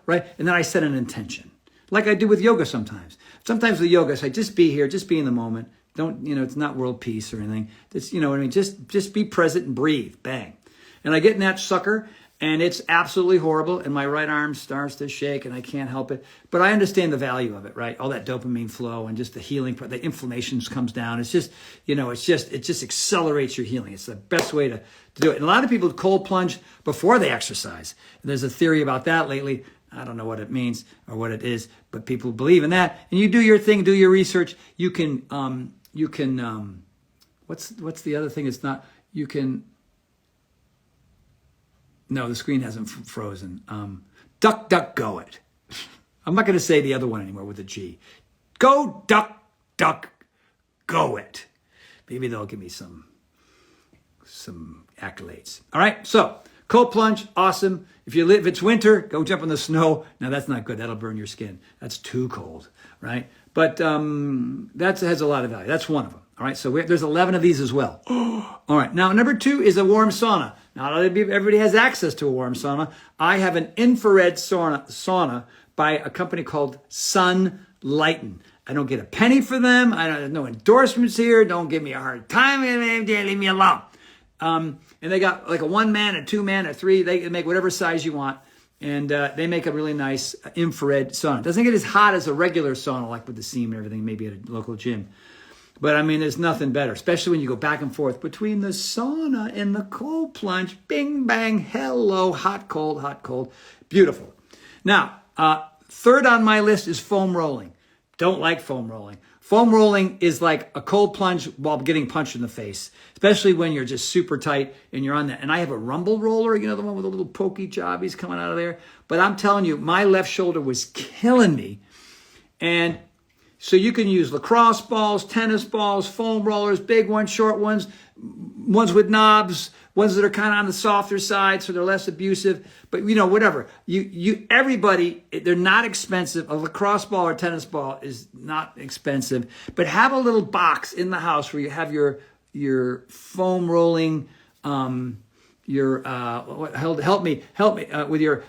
right? And then I set an intention, like I do with yoga sometimes. Sometimes with yoga, I say, just be here, just be in the moment. Don't, it's not world peace or anything. It's, just be present and breathe, bang. And I get in that sucker, and it's absolutely horrible, and my right arm starts to shake, and I can't help it. But I understand the value of it, right? All that dopamine flow and just the healing, the inflammation comes down. It's just, it just accelerates your healing. It's the best way to do it. And a lot of people cold plunge before they exercise. And there's a theory about that lately. I don't know what it means or what it is, but people believe in that. And you do your thing, do your research. You can, what's the other thing? It's not, you can. No, the screen hasn't frozen. Duck, duck, go it. I'm not going to say the other one anymore with a G. Go, duck, duck, go it. Maybe they'll give me some accolades. All right, so cold plunge, awesome. If it's winter, go jump in the snow. Now, that's not good. That'll burn your skin. That's too cold, right? But that has a lot of value. That's one of them. All right, so there's 11 of these as well. All right, now number 2 is a warm sauna. Not everybody has access to a warm sauna. I have an infrared sauna by a company called Sunlighten. I don't get a penny for them. There's no endorsements here. Don't give me a hard time. Leave me alone. And they got like a 1-man, a 2-man, a 3. They can make whatever size you want. And they make a really nice infrared sauna. It doesn't get as hot as a regular sauna, like with the steam and everything, maybe at a local gym. But there's nothing better, especially when you go back and forth between the sauna and the cold plunge. Bing, bang, hello, hot, cold. Beautiful. Now, third on my list is foam rolling. Don't like foam rolling. Foam rolling is like a cold plunge while getting punched in the face, especially when you're just super tight and you're on that. And I have a rumble roller, the one with the little pokey jobbies coming out of there. But I'm telling you, my left shoulder was killing me. And so you can use lacrosse balls, tennis balls, foam rollers, big ones, short ones, ones with knobs, ones that are kind of on the softer side, so they're less abusive, but whatever. Everybody, they're not expensive. A lacrosse ball or tennis ball is not expensive, but have a little box in the house where you have your foam rolling, help me with your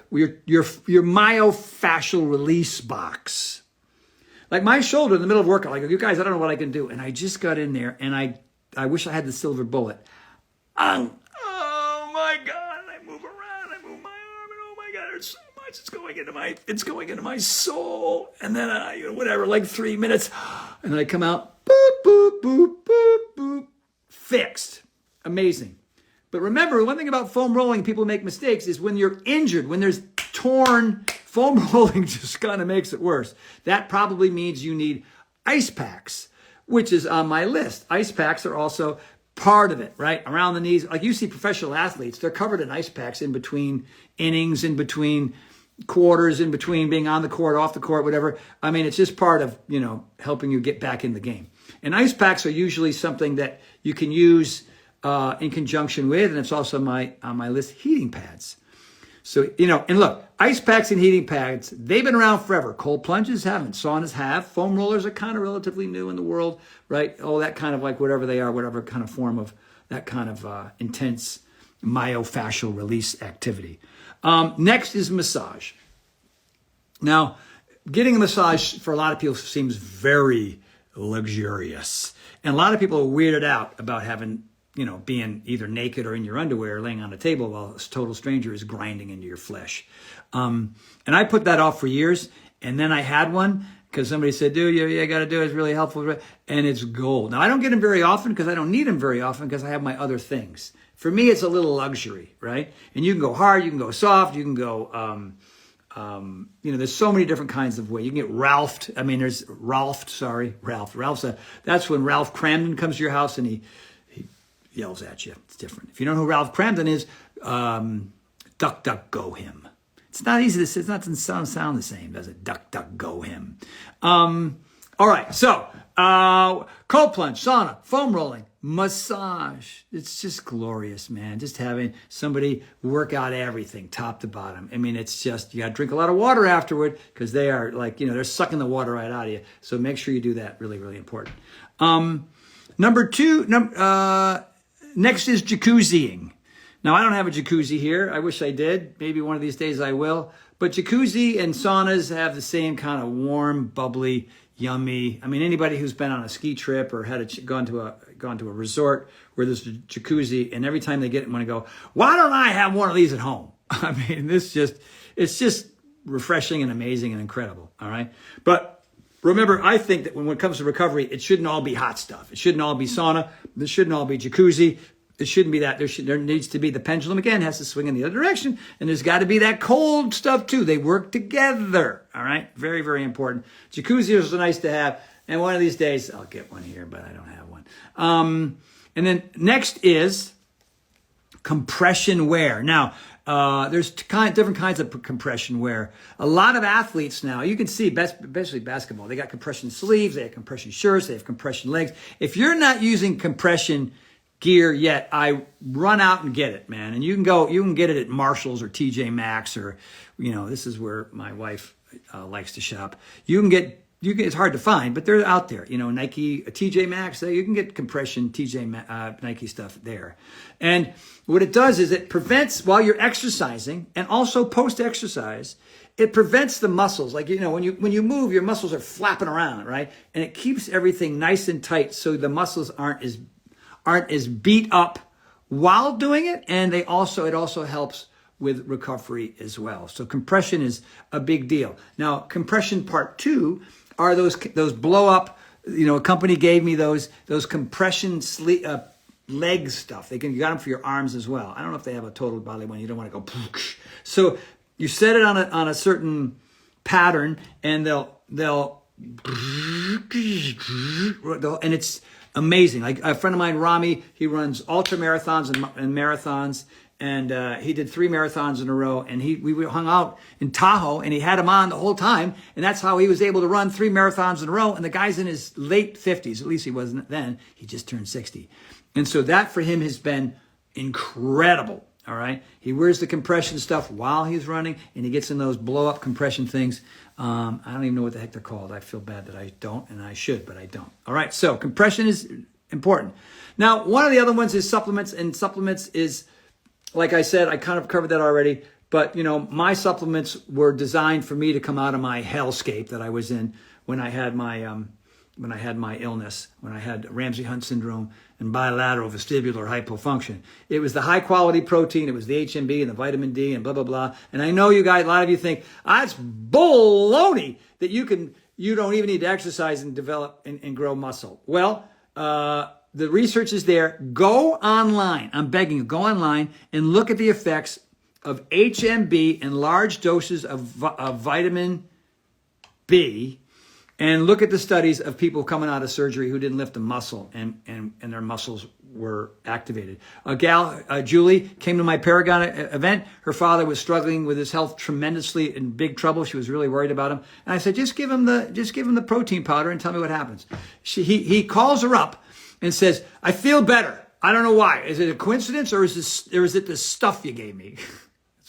myofascial release box. Like my shoulder in the middle of workout, like, you guys, I don't know what I can do. And I just got in there, and I wish I had the silver bullet. Oh my God, I move around, I move my arm, and oh my God, there's so much. It's going into my soul. And then whatever, like 3 minutes, and then I come out, boop, boop, boop, boop, boop, fixed. Amazing. But remember, one thing about foam rolling, people make mistakes, is when you're injured, when there's torn, foam rolling just kind of makes it worse. That probably means you need ice packs, which is on my list. Ice packs are also part of it, right? Around the knees. Like you see professional athletes, they're covered in ice packs in between innings, in between quarters, in between being on the court, off the court, whatever. I mean, it's just part of, helping you get back in the game. And ice packs are usually something that you can use in conjunction with, and it's also on my list, heating pads. So, and look, ice packs and heating pads, they've been around forever. Cold plunges haven't. Saunas have. Foam rollers are kind of relatively new in the world, right? Oh, that kind of like whatever they are, whatever kind of form of that kind of intense myofascial release activity. Next is massage. Now, getting a massage for a lot of people seems very luxurious. And a lot of people are weirded out about having being either naked or in your underwear, laying on a table while a total stranger is grinding into your flesh. And I put that off for years. And then I had one because somebody said, dude, you got to do it. It's really helpful. And it's gold. Now, I don't get them very often because I don't need them very often because I have my other things. For me, it's a little luxury, right? And you can go hard, you can go soft, you can go, there's so many different kinds of ways. You can get Ralphed. I mean, there's Ralphed. That's when Ralph Cramden comes to your house and he yells at you. It's different. If you don't know who Ralph Cramden is, duck, duck, go him. It's not easy to say. It doesn't sound the same, does it? Duck, duck, go him. All right. So, cold plunge, sauna, foam rolling, massage. It's just glorious, man. Just having somebody work out everything, top to bottom. I mean, it's just, you got to drink a lot of water afterward because they are like, they're sucking the water right out of you. So make sure you do that. Really, really important. Number two, next is jacuzziing. Now, I don't have a jacuzzi here. I wish I did. Maybe one of these days I will. But jacuzzi and saunas have the same kind of warm, bubbly, yummy. I mean, anybody who's been on a ski trip or gone to a resort where there's a jacuzzi, and every time they get it, want to go, why don't I have one of these at home? I mean, it's just refreshing and amazing and incredible. All right. But remember, I think that when it comes to recovery, it shouldn't all be hot stuff. It shouldn't all be sauna. This shouldn't all be jacuzzi. It shouldn't be that. There needs to be, the pendulum again has to swing in the other direction. And there's got to be that cold stuff too. They work together. All right. Very, very important. Jacuzzi is nice to have. And one of these days, I'll get one here, but I don't have one. And then next is compression wear. Now, there's different kinds of compression wear. A lot of athletes now, you can see, especially basketball, they got compression sleeves, they have compression shirts, they have compression legs. If you're not using compression gear yet, I run out and get it, man. And you can get it at Marshall's or TJ Maxx or, this is where my wife likes to shop. It's hard to find, but they're out there. Nike, TJ Maxx, you can get compression Nike stuff there. And what it does is it prevents, while you're exercising and also post-exercise, it prevents the muscles. Like, when you move, your muscles are flapping around, right? And it keeps everything nice and tight so the muscles aren't as beat up while doing it. And it also helps with recovery as well. So compression is a big deal. Now, compression part 2 are those blow up, a company gave me those compression leg stuff. You got them for your arms as well. I don't know if they have a total body one. You don't want to go. So you set it on a certain pattern, and they'll and it's amazing. Like a friend of mine, Rami, he runs ultra marathons and marathons. And he did 3 marathons in a row, and we hung out in Tahoe, and he had him on the whole time, and that's how he was able to run 3 marathons in a row. And the guy's in his late 50s, at least he wasn't then. He just turned 60, and so that for him has been incredible. All right. He wears the compression stuff while he's running, and he gets in those blow up compression things. I don't even know what the heck they're called. I feel bad that I don't, and I should, but I don't. All right. So compression is important. Now, one of the other ones is supplements, and supplements is, like I said, I kind of covered that already. But, you know, my supplements were designed for me to come out of my hellscape that I was in when I had my illness, when I had Ramsay-Hunt syndrome and bilateral vestibular hypofunction. It was the high quality protein. It was the HMB and the vitamin D and blah, blah, blah. And I know you guys, a lot of you think, that's baloney that you don't even need to exercise and develop and grow muscle. Well, the research is there. Go online. I'm begging you, go online and look at the effects of HMB and large doses of vitamin B, and look at the studies of people coming out of surgery who didn't lift a muscle and their muscles were activated. A gal, Julie, came to my Paragon event. Her father was struggling with his health tremendously, in big trouble. She was really worried about him. And I said, just give him the protein powder and tell me what happens. He calls her up and says, I feel better. I don't know why. Is it a coincidence or is it the stuff you gave me?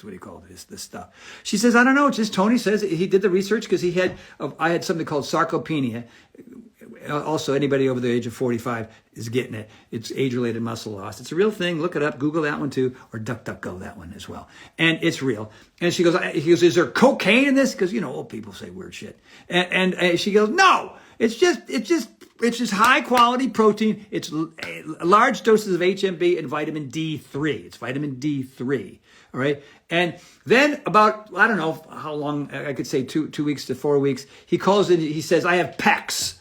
What he called this stuff. She says, I don't know. Just Tony says he did the research because I had something called sarcopenia. Also, anybody over the age of 45 is getting it. It's age-related muscle loss. It's a real thing. Look it up. Google that one too, or DuckDuckGo that one as well. And it's real. And he goes, is there cocaine in this? Because, you know, old people say weird shit. And she goes, no, it's just high quality protein. It's large doses of HMB and vitamin D3. It's vitamin D3. All right. And then about, I don't know how long, I could say 2 weeks to 4 weeks, he calls in, he says, I have pecs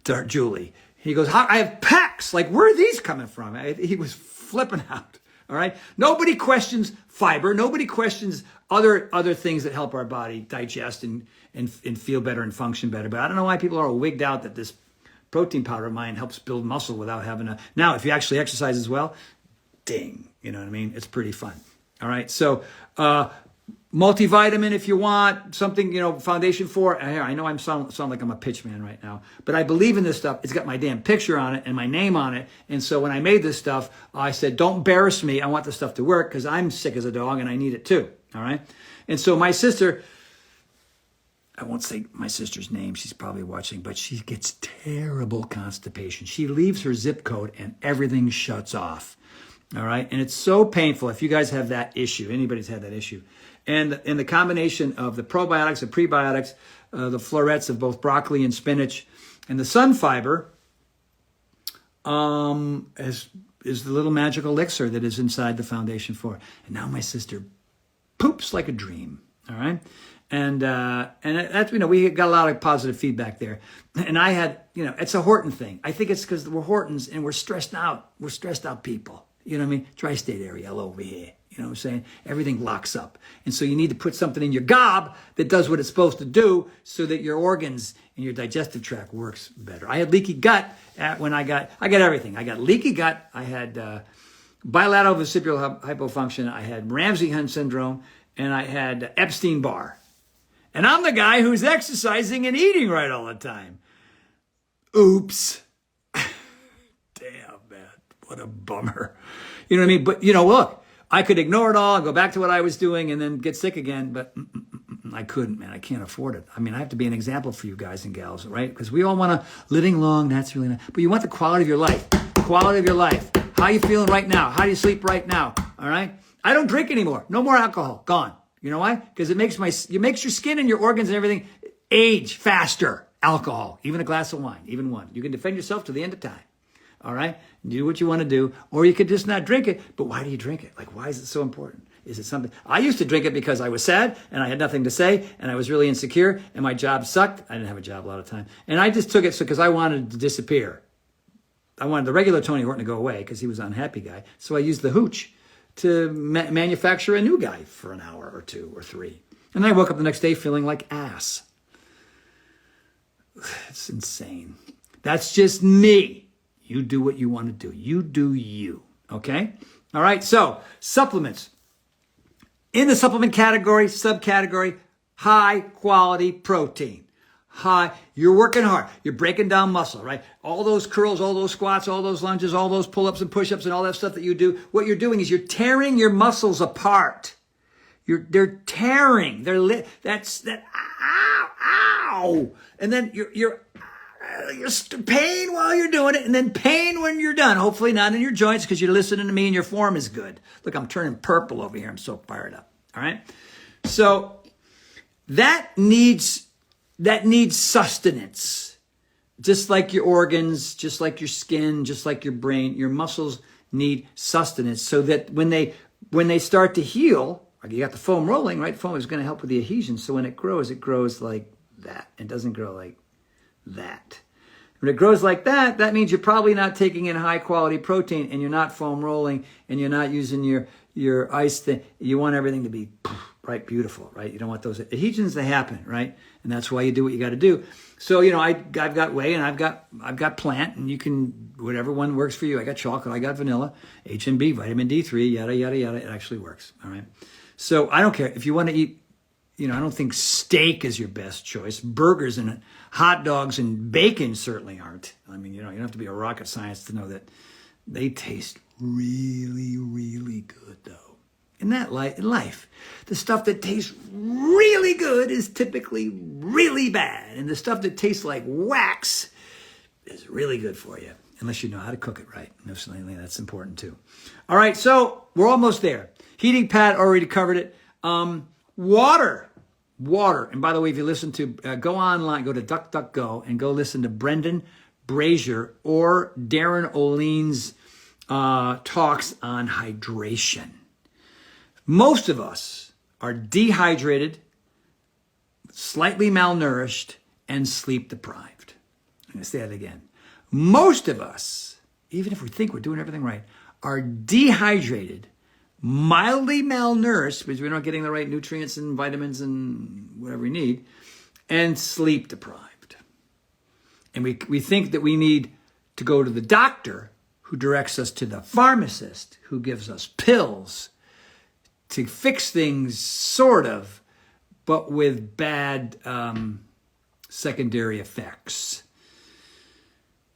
to Julie. He goes, I have pecs. Like, where are these coming from? He was flipping out. All right. Nobody questions fiber. Nobody questions other things that help our body digest and feel better and function better. But I don't know why people are wigged out that this protein powder of mine helps build muscle without having to. Now, if you actually exercise as well, ding, you know what I mean? It's pretty fun. All right. So, multivitamin, if you want something, you know, Foundation 4. I know I sound like I'm a pitch man right now, but I believe in this stuff. It's got my damn picture on it and my name on it. And so when I made this stuff, I said, don't embarrass me. I want this stuff to work because I'm sick as a dog and I need it too. All right. And so my sister, I won't say my sister's name. She's probably watching, but she gets terrible constipation. She leaves her zip code and everything shuts off. All right. And it's so painful if you guys have that issue. Anybody's had that issue. And the combination of the probiotics, the prebiotics, the florets of both broccoli and spinach, and the sun fiber is the little magical elixir that is inside the Foundation 4. And now my sister poops like a dream. All right. And that's, you know, we got a lot of positive feedback there. And I had, you know, it's a Horton thing. I think it's because we're Hortons and we're stressed out. We're stressed out people. You know what I mean? Tri-state area all over here. You know what I'm saying? Everything locks up. And so you need to put something in your gob that does what it's supposed to do so that your organs and your digestive tract works better. I had leaky gut when I got everything. I got leaky gut. I had bilateral vestibular hypofunction. I had Ramsay-Hunt syndrome. And I had Epstein-Barr. And I'm the guy who's exercising and eating right all the time. Oops. Damn, man. What a bummer. You know what I mean? But, you know, look. I could ignore it all and go back to what I was doing and then get sick again, but I couldn't, man. I can't afford it. I mean, I have to be an example for you guys and gals, right? Because we all want to living long. That's really nice. But you want the quality of your life. Quality of your life. How you feeling right now? How do you sleep right now? All right? I don't drink anymore. No more alcohol. Gone. You know why? Because it makes your skin and your organs and everything age faster. Alcohol. Even a glass of wine. Even one. You can defend yourself to the end of time. All right? Do what you want to do. Or you could just not drink it. But why do you drink it? Like, why is it so important? Is it something? I used to drink it because I was sad and I had nothing to say and I was really insecure and my job sucked. I didn't have a job a lot of time. And I just took it because I wanted to disappear. I wanted the regular Tony Horton to go away because he was an unhappy guy. So I used the hooch to manufacture a new guy for an hour or 2 or 3. And then I woke up the next day feeling like ass. It's insane. That's just me. You do what you want to do. You do you. Okay? All right. So, supplements. In the supplement category, subcategory, high quality protein. high. You're working hard. You're breaking down muscle, right? All those curls, all those squats, all those lunges, all those pull-ups and push-ups and all that stuff that you do. What you're doing is you're tearing your muscles apart. They're tearing. That's that. Ow, ow. And then you're pain while you're doing it, and then pain when you're done. Hopefully not in your joints because you're listening to me and your form is good. Look, I'm turning purple over here. I'm so fired up. All right. So that needs sustenance. Just like your organs, just like your skin, just like your brain, your muscles need sustenance so that when they start to heal, you got the foam rolling, right? Foam is going to help with the adhesion. So when it grows like that. It doesn't grow like that. When it grows like that, that means you're probably not taking in high quality protein and you're not foam rolling and you're not using your ice thing. You want everything to be right, beautiful, right? You don't want those adhesions to happen, right? And that's why you do what you got to do. So, I've got whey and I've got plant, and you can, whatever one works for you. I got chocolate, I got vanilla, HMB, vitamin D3, yada, yada, yada. It actually works, all right? So I don't care. If you want to eat, I don't think steak is your best choice. Burgers and hot dogs and bacon certainly aren't. I mean, you don't have to be a rocket scientist to know that they taste really, really good, though. In life, the stuff that tastes really good is typically really bad. And the stuff that tastes like wax is really good for you, unless you know how to cook it right. Incidentally, that's important too. All right, so we're almost there. Heating pad, already covered it. Water. And by the way, if you listen to, go online, go to DuckDuckGo and go listen to Brendan Brazier or Darren O'Lean's talks on hydration. Most of us are dehydrated, slightly malnourished, and sleep deprived. I'm going to say that again. Most of us, even if we think we're doing everything right, are dehydrated, mildly malnourished because we're not getting the right nutrients and vitamins and whatever we need, and sleep deprived. And we think that we need to go to the doctor who directs us to the pharmacist who gives us pills to fix things, sort of, but with bad secondary effects.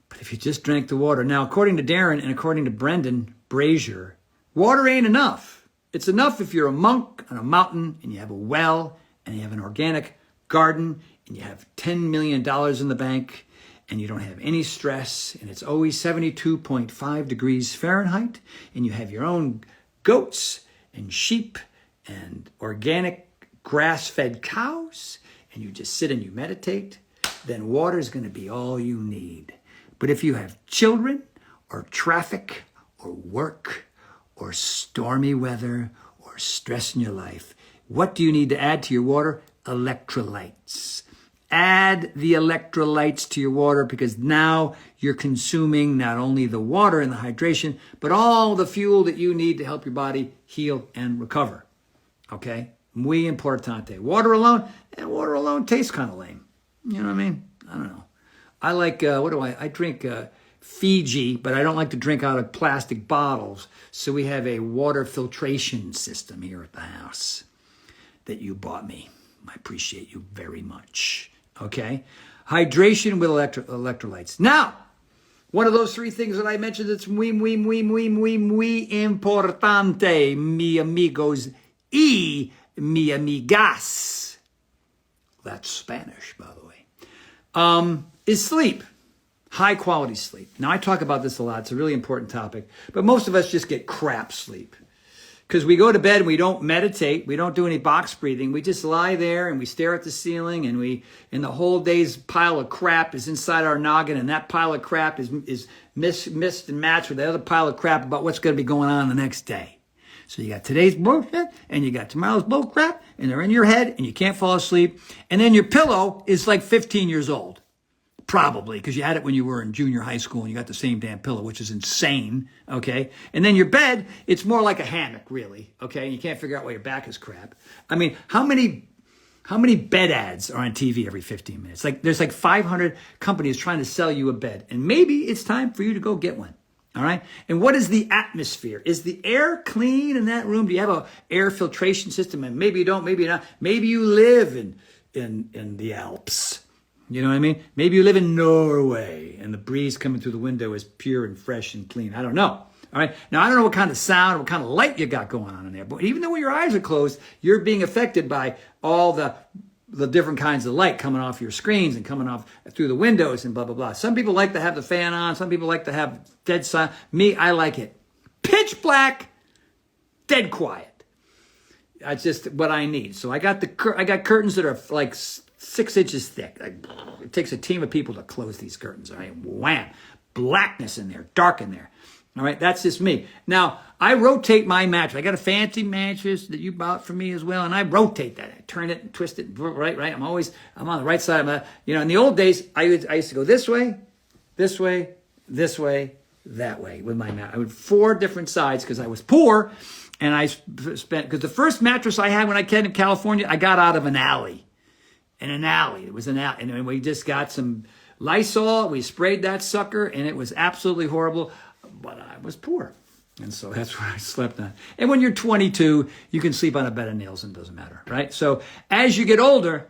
But if you just drank the water. Now, according to Darren and according to Brendan Brazier, water ain't enough. It's enough if you're a monk on a mountain and you have a well and you have an organic garden and you have $10 million in the bank and you don't have any stress and it's always 72.5 degrees Fahrenheit and you have your own goats and sheep and organic grass-fed cows and you just sit and you meditate, then water is going to be all you need. But if you have children or traffic or work or stormy weather or stress in your life, what do you need to add to your water? Electrolytes. Add the electrolytes to your water because now you're consuming not only the water and the hydration, but all the fuel that you need to help your body heal and recover. Okay? Muy importante. Water alone tastes kind of lame. You know what I mean? I don't know. I like, I drink Fiji, but I don't like to drink out of plastic bottles. So we have a water filtration system here at the house that you bought me. I appreciate you very much. Okay? Hydration with electrolytes. Now, one of those three things that I mentioned that's muy importante, mi amigos y mi amigas. That's Spanish, by the way. Is sleep. High quality sleep. Now, I talk about this a lot. It's a really important topic. But most of us just get crap sleep. Because we go to bed and we don't meditate. We don't do any box breathing. We just lie there and we stare at the ceiling and the whole day's pile of crap is inside our noggin. And that pile of crap is mixed and matched with the other pile of crap about what's going to be going on the next day. So you got today's bullshit and you got tomorrow's bull crap and they're in your head and you can't fall asleep. And then your pillow is like 15 years old. Probably, because you had it when you were in junior high school and you got the same damn pillow, which is insane, okay? And then your bed, it's more like a hammock, really, okay? And you can't figure out why your back is crap. I mean, how many bed ads are on TV every 15 minutes? There's like 500 companies trying to sell you a bed, and maybe it's time for you to go get one, all right? And what is the atmosphere? Is the air clean in that room? Do you have an air filtration system? And maybe you don't, maybe not. Maybe you live in the Alps. You know what I mean? Maybe you live in Norway and the breeze coming through the window is pure and fresh and clean. I don't know. All right. Now, I don't know what kind of sound, what kind of light you got going on in there. But even though your eyes are closed, you're being affected by all the different kinds of light coming off your screens and coming off through the windows and blah, blah, blah. Some people like to have the fan on. Some people like to have dead silence. Me, I like it pitch black, dead quiet. That's just what I need. So I got curtains that are like 6 inches thick. Like, it takes a team of people to close these curtains. All right, wham, blackness in there, dark in there. All right, that's just me. Now, I rotate my mattress. I got a fancy mattress that you bought for me as well, and I rotate that. I turn it and twist it, right. I'm on the right side. In the old days, I used to go this way, that way with my mat. I would 4 different sides because I was poor, and I spent, because the first mattress I had when I came to California, I got out of an alley. In an alley. It was an alley. And we just got some Lysol. We sprayed that sucker, and it was absolutely horrible. But I was poor. And so that's where I slept on. And when you're 22, you can sleep on a bed of nails and it doesn't matter, right? So as you get older,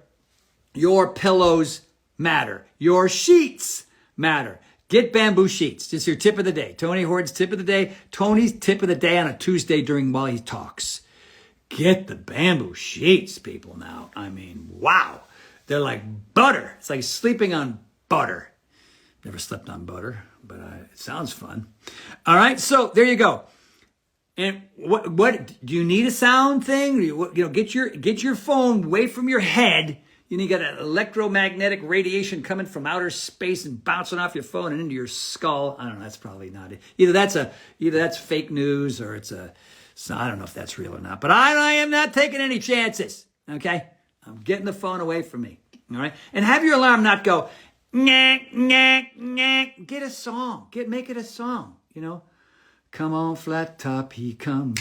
your pillows matter. Your sheets matter. Get bamboo sheets. Just your tip of the day. Tony Horton's tip of the day. Tony's tip of the day on a Tuesday while he talks. Get the bamboo sheets, people, now. I mean, wow. They're like butter. It's like sleeping on butter. Never slept on butter, but it sounds fun. All right, so there you go. And what do you need a sound thing? Get your phone away from your head. You got an electromagnetic radiation coming from outer space and bouncing off your phone and into your skull. I don't know. That's probably not it. Either that's fake news or so I don't know if that's real or not. But I am not taking any chances. Okay, I'm getting the phone away from me. All right, and have your alarm not go. Knack, knack, knack. Get a song. Make it a song, Come on, flat top, he come.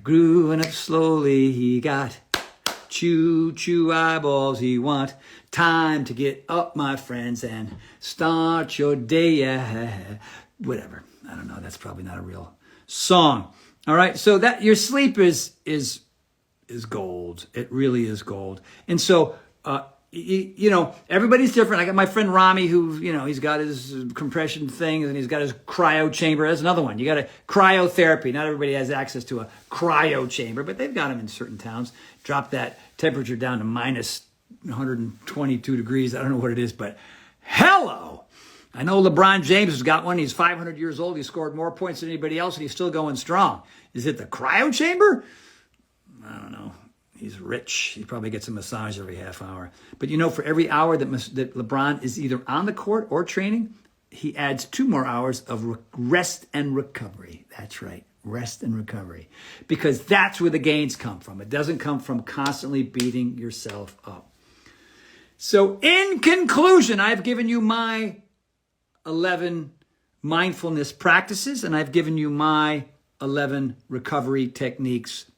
Grooving up slowly, he got. Choo eyeballs, he want. Time to get up, my friends, and start your day. Yeah. Whatever. I don't know. That's probably not a real song. All right. So that your sleep is gold. It really is gold. And so, everybody's different. I got my friend Rami who, he's got his compression thing and he's got his cryo chamber. That's another one. You got a cryotherapy. Not everybody has access to a cryo chamber, but they've got them in certain towns. Drop that temperature down to minus 122 degrees. I don't know what it is, but hello. I know LeBron James has got one. He's 500 years old. He scored more points than anybody else and he's still going strong. Is it the cryo chamber? I don't know. He's rich. He probably gets a massage every half hour. But for every hour that LeBron is either on the court or training, he adds 2 more hours of rest and recovery. That's right. Rest and recovery. Because that's where the gains come from. It doesn't come from constantly beating yourself up. So in conclusion, I've given you my 11 mindfulness practices and I've given you my 11 recovery techniques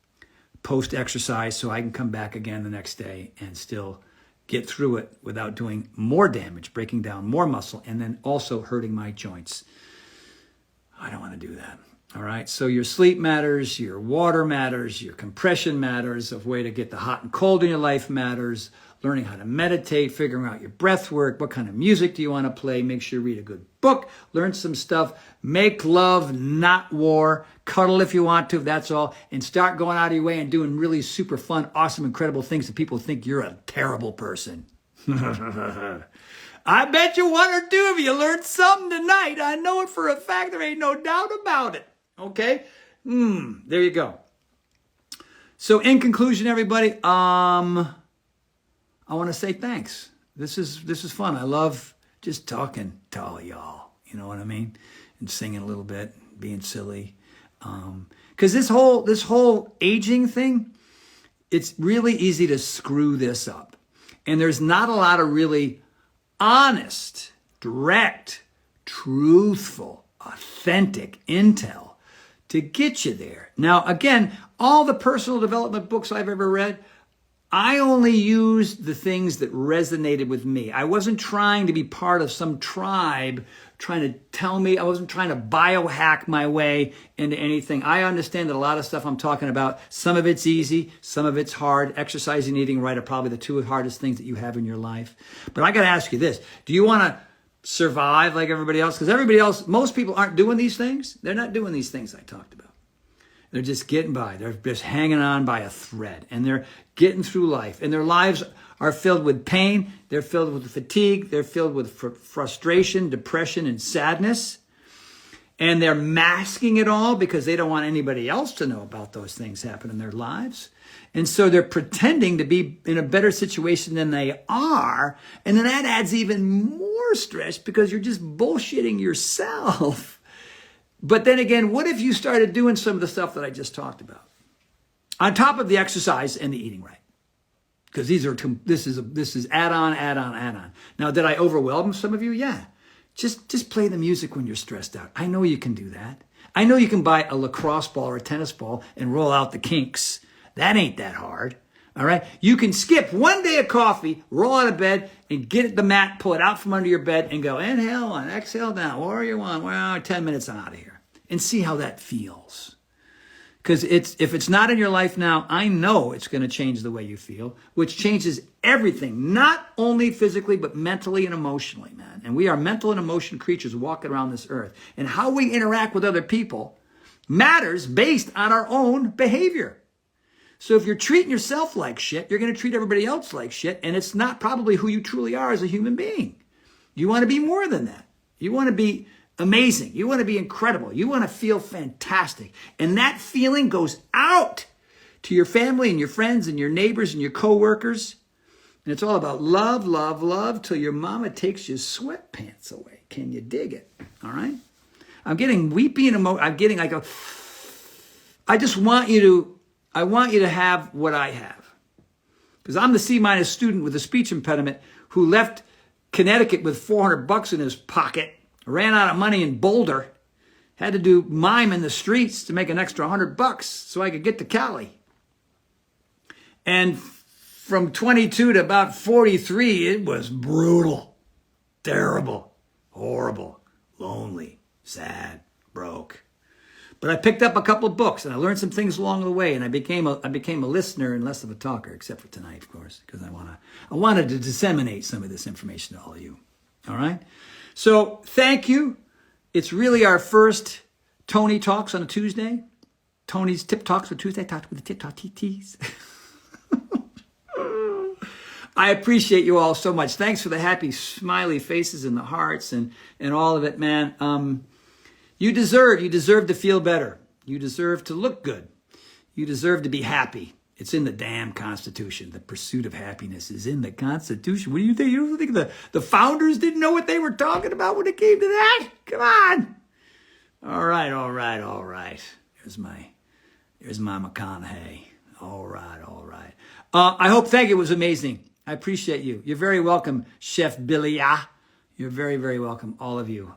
post-exercise so I can come back again the next day and still get through it without doing more damage, breaking down more muscle, and then also hurting my joints. I don't want to do that. All right, so your sleep matters, your water matters, your compression matters, a way to get the hot and cold in your life matters, learning how to meditate, figuring out your breath work, what kind of music do you want to play, make sure you read a good book, learn some stuff, make love, not war, cuddle if you want to, that's all, and start going out of your way and doing really super fun, awesome, incredible things that people think you're a terrible person. I bet you 1 or 2 of you learned something tonight. I know it for a fact. There ain't no doubt about it. Okay? There you go. So in conclusion, everybody, I want to say thanks. This is fun. I love just talking to all y'all. You know what I mean? And singing a little bit, being silly. Because this whole aging thing, it's really easy to screw this up. And there's not a lot of really honest, direct, truthful, authentic intel to get you there. Now, again, all the personal development books I've ever read, I only used the things that resonated with me. I wasn't trying to be part of some tribe trying to tell me. I wasn't trying to biohack my way into anything. I understand that a lot of stuff I'm talking about, some of it's easy, some of it's hard. Exercise and eating right are probably the two hardest things that you have in your life. But I got to ask you this. Do you want to survive like everybody else? Because everybody else, most people aren't doing these things. They're not doing these things I talked about. They're just getting by. They're just hanging on by a thread. And they're getting through life. And their lives are filled with pain. They're filled with fatigue. They're filled with frustration, depression, and sadness. And they're masking it all because they don't want anybody else to know about those things happening in their lives. And so they're pretending to be in a better situation than they are. And then that adds even more stress because you're just bullshitting yourself. But then again, what if you started doing some of the stuff that I just talked about? On top of the exercise and the eating right. Because this is add-on, add-on, add-on. Now, did I overwhelm some of you? Yeah. Just play the music when you're stressed out. I know you can do that. I know you can buy a lacrosse ball or a tennis ball and roll out the kinks. That ain't that hard. All right. You can skip one day of coffee, roll out of bed, and get at the mat, pull it out from under your bed, and go inhale one, exhale down, warrior one. Well, 10 minutes, I'm out of here, and see how that feels. Because if it's not in your life now, I know it's going to change the way you feel, which changes everything, not only physically, but mentally and emotionally, man. And we are mental and emotion creatures walking around this earth. And how we interact with other people matters based on our own behavior. So if you're treating yourself like shit, you're going to treat everybody else like shit, and it's not probably who you truly are as a human being. You want to be more than that. You want to be amazing. You want to be incredible. You want to feel fantastic. And that feeling goes out to your family and your friends and your neighbors and your coworkers. And it's all about love, love, love till your mama takes your sweatpants away. Can you dig it? All right? I'm getting weepy and I'm getting like I want you to have what I have. Because I'm the C- student with a speech impediment who left Connecticut with $400 in his pocket, ran out of money in Boulder, had to do mime in the streets to make an extra $100 so I could get to Cali. And from 22 to about 43, it was brutal, terrible, horrible, lonely, sad, broke. But I picked up a couple of books and I learned some things along the way, and I became a listener and less of a talker, except for tonight, of course, because I wanted to disseminate some of this information to all of you. All right? So thank you. It's really our first Tony Talks on a Tuesday. Tony's Tip Talks for Tuesday. Talk with the Tip Talk TTs. I appreciate you all so much. Thanks for the happy, smiley faces and the hearts and all of it, man. You deserve to feel better. You deserve to look good. You deserve to be happy. It's in the damn Constitution. The pursuit of happiness is in the Constitution. What do you think? You don't think the founders didn't know what they were talking about when it came to that? Come on. All right. Here's my McConaughey. All right. Thank you. It was amazing. I appreciate you. You're very welcome, Chef Billy. You're very, very welcome, all of you.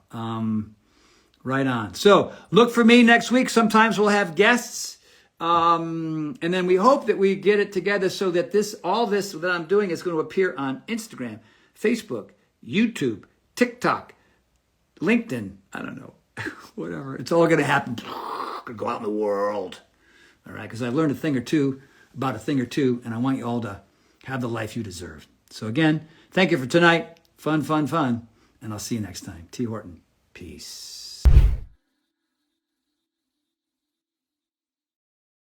Right on. So look for me next week. Sometimes we'll have guests. And then we hope that we get it together so that all this that I'm doing is going to appear on Instagram, Facebook, YouTube, TikTok, LinkedIn. I don't know. Whatever. It's all going to happen. Going to go out in the world. All right. Because I've learned about a thing or two, and I want you all to have the life you deserve. So again, thank you for tonight. Fun. And I'll see you next time. T. Horton. Peace.